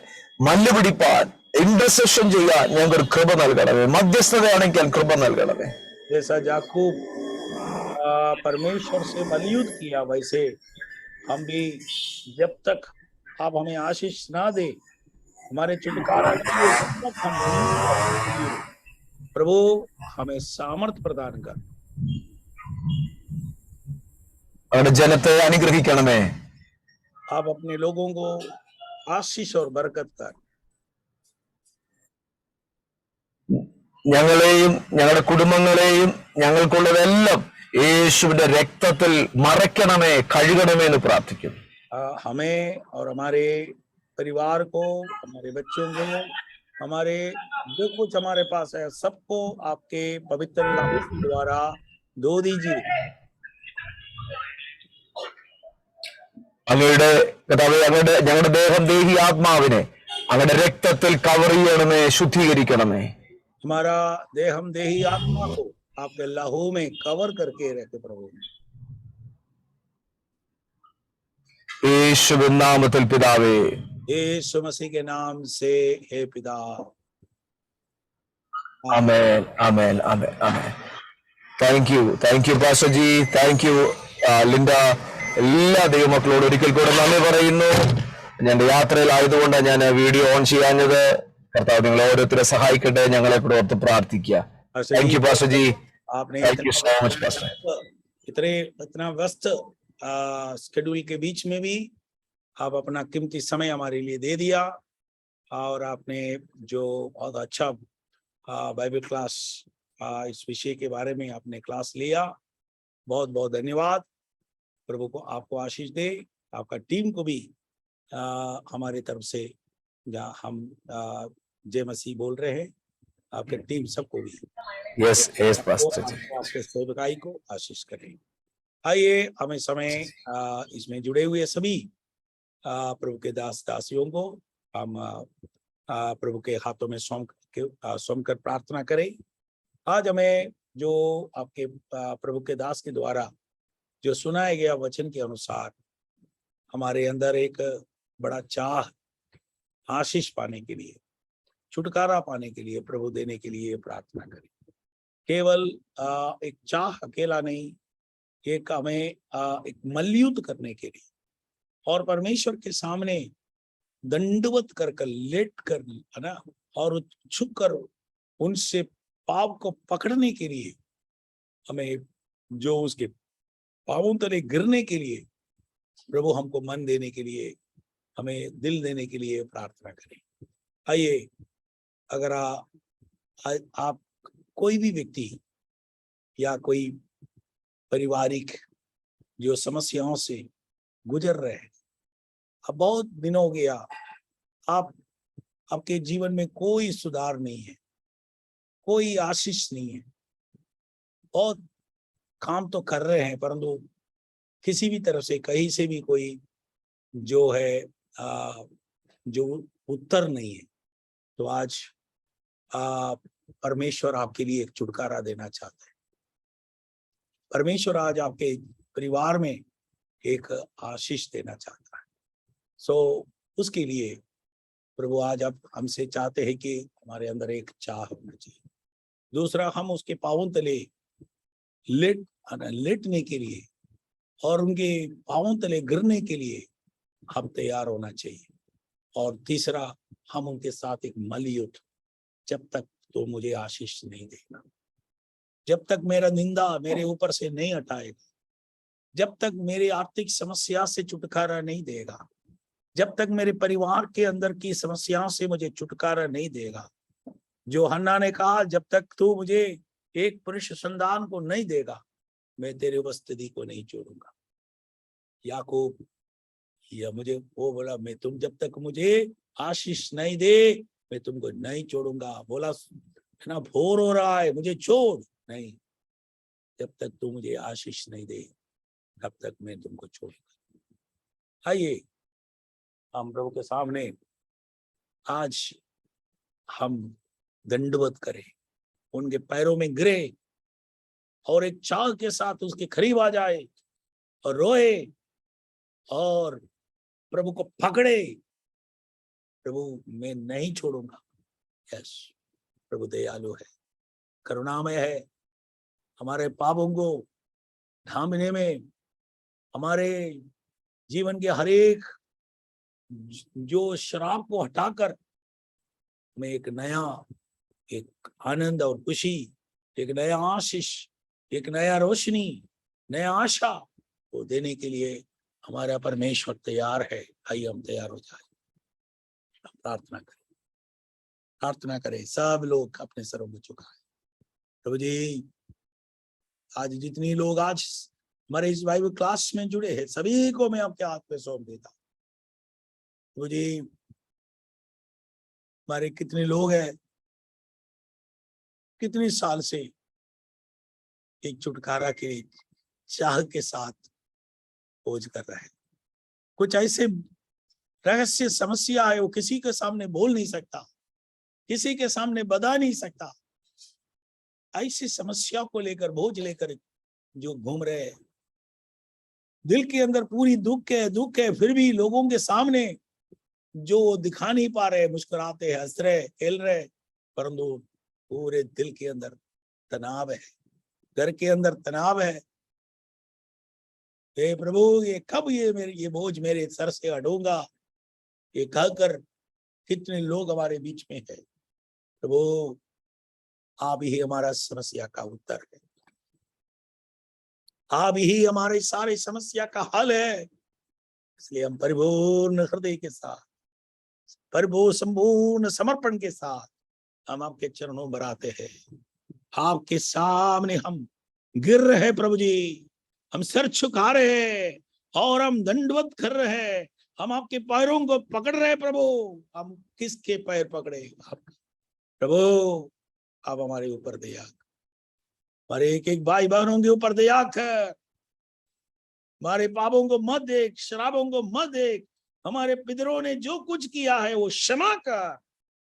മല്ല് പിടിപ്പാൻ, ഇന്റർസെഷൻ ചെയ്യാൻ ഞങ്ങൾക്ക് കൃപ നൽകണമേ. മധ്യസ്ഥതയാണെങ്കിൽ കൃപ നൽകണമേ. जैसा याकूब परमेश्वर से मलयुद्ध किया, वैसे हम भी जब तक आप हमें आशीष ना दे, हमारे छुटकारा प्रभु हमें सामर्थ्य प्रदान कर. അവരുടെ ജനത്തെ അനുഗ്രഹിക്കണമേ. आप अपने लोगों को आशीष और बरकत कर. ഞങ്ങളെയും ഞങ്ങളുടെ കുടുംബങ്ങളെയും ഞങ്ങൾക്കുള്ളതെല്ലാം യേശുവിന്റെ രക്തത്തിൽ മറയ്ക്കണമേ, കഴുകണമേ എന്ന് പ്രാർത്ഥിക്കുന്നു. हमें और हमारे परिवार को, हमारे बच्चों को, हमारे जो कुछ हमारे पास है, सबको आपके पवित्र लहू द्वारा धो दीजिए. അങ്ങയുടെ കർത്താവേ, ഞങ്ങളുടെ ദേഹം, ദേഹി, ആത്മാവിനെ അങ്ങയുടെ രക്തത്തിൽ കവർ ചെയ്യണമേ, ശുദ്ധീകരിക്കണമേ. हमारा देहम देही आत्मा को आपके लहू में कवर करके रहते प्रभु. യേശുവിൻ നാമത്തിൽ പിതാവേ. यीशु मसीह के नाम से हे पिता. Amen, amen, amen, amen. Thank you pastor ji, thank you Linda. എല്ലാ ദൈവമക്കളോടും ഒരിക്കൽ കൂടെ നന്ദി പറയുന്നു. ഞാൻ യാത്രയിലായതുകൊണ്ട് ഞാൻ വീഡിയോ ഓൺ ചെയ്യാഞ്ഞത്. കർത്താവ് നിങ്ങളെ ഓരോരുത്തരെ സഹായിക്കട്ടെ. ഞങ്ങളെ കൂടെ ഓർത്ത് പ്രാർത്ഥിക്കുക. Thank you pastor ji. आपने thank you so much pastor. इतना व्यस्त शेड्यूल के बीच में भी आप अपना कीमती समय हमारे लिए दे दिया, और आपने जो बहुत अच्छा बाइबल क्लास इस विषय के बारे में आपने क्लास लिया. बहुत बहुत धन्यवाद. प्रभु को आपको आशीष दे. आपका टीम को भी हमारी तरफ से, जहाँ हम जय मसीह बोल रहे हैं, आपके टीम सबको भी यस पास्टर जी, आपके सेवकाई को आशीष करें. आइए, हमें समय इसमें जुड़े हुए सभी प्रभु के दास दासियों को हम प्रभु के हाथों में सौंप कर प्रार्थना करें. आज हमें जो आपके प्रभु के दास के द्वारा जो सुनाया गया वचन के अनुसार हमारे अंदर एक बड़ा चाह आशीष पाने के लिए, छुटकारा पाने के लिए, प्रभु देने के लिए प्रार्थना करें। केवल एक चाह अकेला नहीं, एक हमें एक मल्लयुद्ध करने के लिए और परमेश्वर के सामने दंडवत कर लेट कर, है ना, और छुप कर उनसे पाप को पकड़ने के लिए, हमें जो उसके पांवों तले गिरने के लिए प्रभु हमको मन देने के लिए, हमें दिल देने के लिए प्रार्थना करें। आइए, अगर आप कोई भी व्यक्ति या कोई पारिवारिक जो समस्याओं से गुजर रहे हैं, अब बहुत दिन हो गया, आपके जीवन में कोई सुधार नहीं है, कोई आशीष नहीं है, बहुत काम तो कर रहे हैं परंतु किसी भी तरफ से, कहीं से भी कोई जो है जो उत्तर नहीं है, तो आज परमेश्वर आपके लिए एक छुटकारा देना चाहता है। परमेश्वर आज आपके परिवार में एक आशीष देना चाहता है। उसके लिए प्रभु आज आप हमसे चाहते हैं कि हमारे अंदर एक चाह होना चाहिए। दूसरा, हम उसके पांवों तले लेटने के लिए और उनके पांवों तले गिरने के लिए हम तैयार होना चाहिए। और तीसरा, हम उनके साथ एक मल्लयुद्ध, जब तक तो मुझे आशीष नहीं देगा, जब तक मेरा निंदा मेरे ऊपर से नहीं हटाएगा, जब तक मेरी आर्थिक समस्या से छुटकारा नहीं देगा, जब तक मेरे परिवार के अंदर की समस्याओं से मुझे छुटकारा नहीं देगा। जो हन्ना ने कहा, जब तक तू मुझे एक पुरुष संतान को नहीं देगा, मैं तेरे उपस्थिति को नहीं छोड़ूंगा। याकूब या मुझे वो बोला, मैं तुम जब तक मुझे आशीष नहीं दे, मैं तुमको नहीं छोड़ूंगा। बोला, है ना, भोर हो रहा है, मुझे छोड़ नहीं, जब तक तू मुझे आशीष नहीं दे तब तक मैं तुमको छोड़ूंगा। आइए, हम प्रभु के सामने आज हम दंडवत करें, उनके पैरों में गिरे और एक चाह के साथ उसके करीब आ जाए और रोए और प्रभु को पकड़े। प्रभु, मैं नहीं छोड़ूंगा। यस, प्रभु दयालु है, करुणामय है। हमारे पापों को ढांपने में, हमारे जीवन के हर एक जो श्राप को हटाकर हमें एक नया, एक आनंद और खुशी, एक नया आशीष, एक नया रोशनी, नया आशा वो देने के लिए हमारा परमेश्वर तैयार है। आइए हम तैयार हो जाए, प्रार्थना करें, प्रार्थना करें। सब लोग अपने सरों को झुकाएं। प्रभु जी, आज जितनी लोग आज हमारे इस बाइबल क्लास में जुड़े हैं, सभी को मैं आपके हाथ में सौंप देता हूं। प्रभु जी, हमारे कितने लोग हैं, कितने साल से एक छुटकारा के चाह के साथ खोज कर रहे हैं। कुछ ऐसे रहस्य समस्या है, वो किसी के सामने बोल नहीं सकता, किसी के सामने बता नहीं सकता। ऐसी समस्या को लेकर, बोझ लेकर जो घूम रहे हैं, दिल के अंदर पूरी दुख है, फिर भी लोगों के सामने जो दिखा नहीं पा रहे, मुस्कुराते हैं, हंस रहे, खेल रहे, परंतु पूरे दिल के अंदर तनाव है, घर के अंदर तनाव है। हे प्रभु, ये कब ये बोझ मेरे सर से हटूंगा, ये कहकर कितने लोग हमारे बीच में है। प्रभु, आप ही हमारा समस्या का उत्तर है, आप ही हमारे सारे समस्या का हल है। इसलिए हम परिपूर्ण हृदय के साथ, परिपूर्ण संपूर्ण समर्पण के साथ हम आपके चरणों पर आते हैं। आपके सामने हम गिर रहे हैं प्रभु जी, हम सिर झुका रहे हैं और हम दंडवत कर रहे हैं। हम आपके पैरों को पकड़ रहे हैं प्रभु। हम किसके पैर पकड़े? आप प्रभु, आप हमारे ऊपर दया, हमारे एक एक भाई बहनों के ऊपर दया कर। हमारे पापों को मत देख, शराबों को मत देख। हमारे पितरों ने जो कुछ किया है वो क्षमा कर,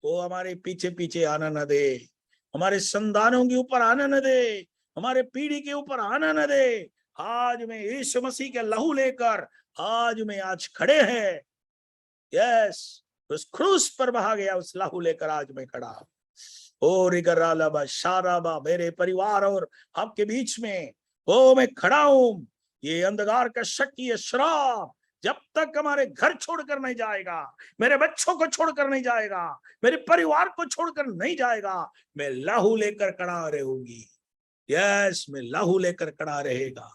वो हमारे पीछे पीछे आना न दे, हमारे संतानों के ऊपर आना न दे, हमारे पीढ़ी के ऊपर आना न दे। आज में यीशु मसीह के लहू लेकर आज खड़े हैं। यस, उस क्रूस पर बहा गया उस लहू लेकर आज मैं खड़ा हूं। ओ रिगरालाबा शाराबा, मेरे परिवार और आपके बीच में ओ मैं खड़ा हूं। ये अंधकार का शक्ति, ये श्राप जब तक हमारे घर छोड़कर नहीं जाएगा, मेरे बच्चों को छोड़कर नहीं जाएगा, मेरे परिवार को छोड़कर नहीं जाएगा, मैं लहू लेकर खड़ा रहूंगी। यस, मैं लहू लेकर खड़ा रहेगा।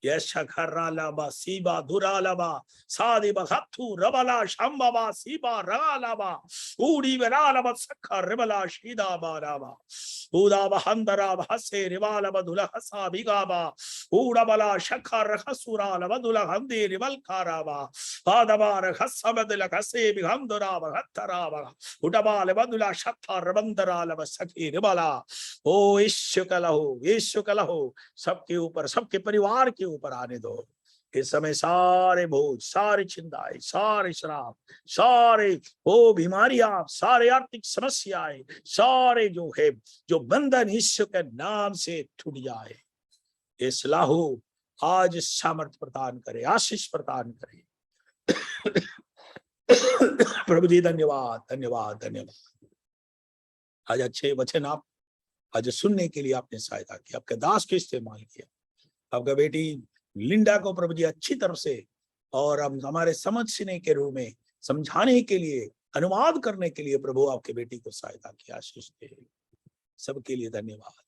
यशखरालाबा सीबा दुरालाबा सादिबा हत्थु रबला शंबाबा सीबा रगालाबा ऊडी वरालाबा सखा रबला शीदाबा राबा उदाबा हंदराबा हसे रिवालाबा दुला हसा बिगाबा ऊडबला शखा रखसुरालाबा दुला हंदे रिवल खाराबा आदबा रखसबदल हसे बिगंदराबा हत्तराबा उडबाले बदुला शथा रबंदरालाबा सखी रिबला। ओ यीशु का लहू सबके ऊपर, सबके परिवार के ऊपर आने दो। इस समय सारे बोझ, सारी चिंताएं, सारे श्राप, सारे वो बीमारियां, सारे आर्थिक समस्याएं, सारे जो है जो बंधन यीशु के नाम से टूट जाए। इस लहू आज सामर्थ प्रदान करे, आशीष प्रदान करे। प्रभु जी धन्यवाद धन्यवाद धन्यवाद। आज अच्छे वचन आप आज सुनने के लिए आपने सहायता की, आपके दास को इस्तेमाल किया। आपका बेटी लिंडा को प्रभु जी अच्छी तरह से और हम हमारे समझने के रूप में समझाने के लिए, अनुवाद करने के लिए प्रभु आपके बेटी को सहायता की, आशीष दे। सबके लिए धन्यवाद।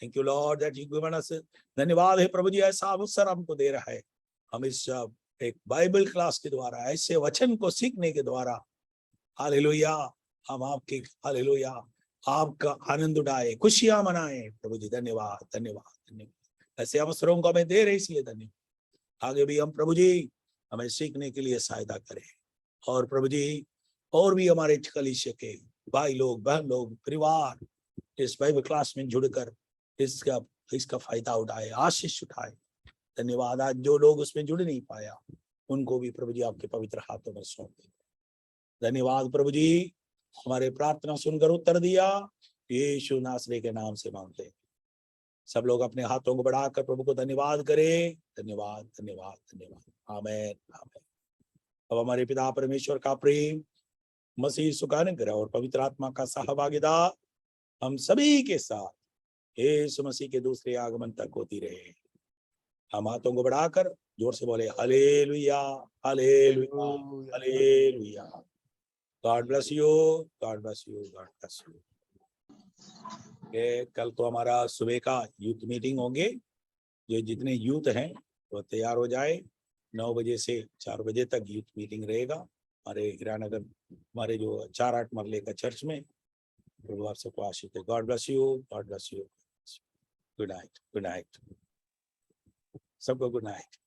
Thank you Lord that you given us. धन्यवाद है प्रभु जी, ऐसा अवसर हमको दे रहा है। हम इस एक बाइबल क्लास के द्वारा, ऐसे वचन को सीखने के द्वारा हालेलुया हम आपके हालेलुया आपका आनंद उड़ाए, खुशियां मनाए। प्रभु जी धन्यवाद धन्यवाद धन्यवाद। ऐसे अवसरों को हमें दे रहे इसलिए धन्यवाद। आगे भी हम प्रभु जी हमें सीखने के लिए सहायता करें। और प्रभु जी और भी हमारे कलीसिया के भाई लोग, बहन लोग, परिवार इस बाइबल क्लास में जुड़कर इसका फायदा उठाए, आशीष उठाए। धन्यवाद। आज जो लोग उसमें जुड़ नहीं पाया उनको भी प्रभु जी आपके पवित्र हाथों में सौंप दें। धन्यवाद प्रभु जी, हमारे प्रार्थना सुनकर उत्तर दिया। यीशु नासरी के नाम से मांगते हैं। सब लोग अपने हाथों को बढ़ाकर प्रभु को धन्यवाद करें। धन्यवाद धन्यवाद धन्यवाद। आमीन आमीन। अब हमारे पिता परमेश्वर का प्रेम, मसीह यीशु का अनुग्रह और पवित्र आत्मा का सहभागिता हम सभी के साथ यीशु मसीह के दूसरे आगमन तक होती रहे। हम हाथों को बढ़ाकर जोर से बोले hallelujah hallelujah hallelujah. God bless you, God bless you, God bless you. कल तो हमारा सुबह का यूथ मीटिंग होंगे। जो जितने यूथ हैं वो तैयार हो जाए। 9 बजे से 4 बजे तक यूथ मीटिंग रहेगा हमारे हीरानगर, हमारे जो 4-8 मरले का चर्च में। प्रभु आप सबको आशीष दे। God bless you, God bless you. Good night, good night सबको, गुड नाइट।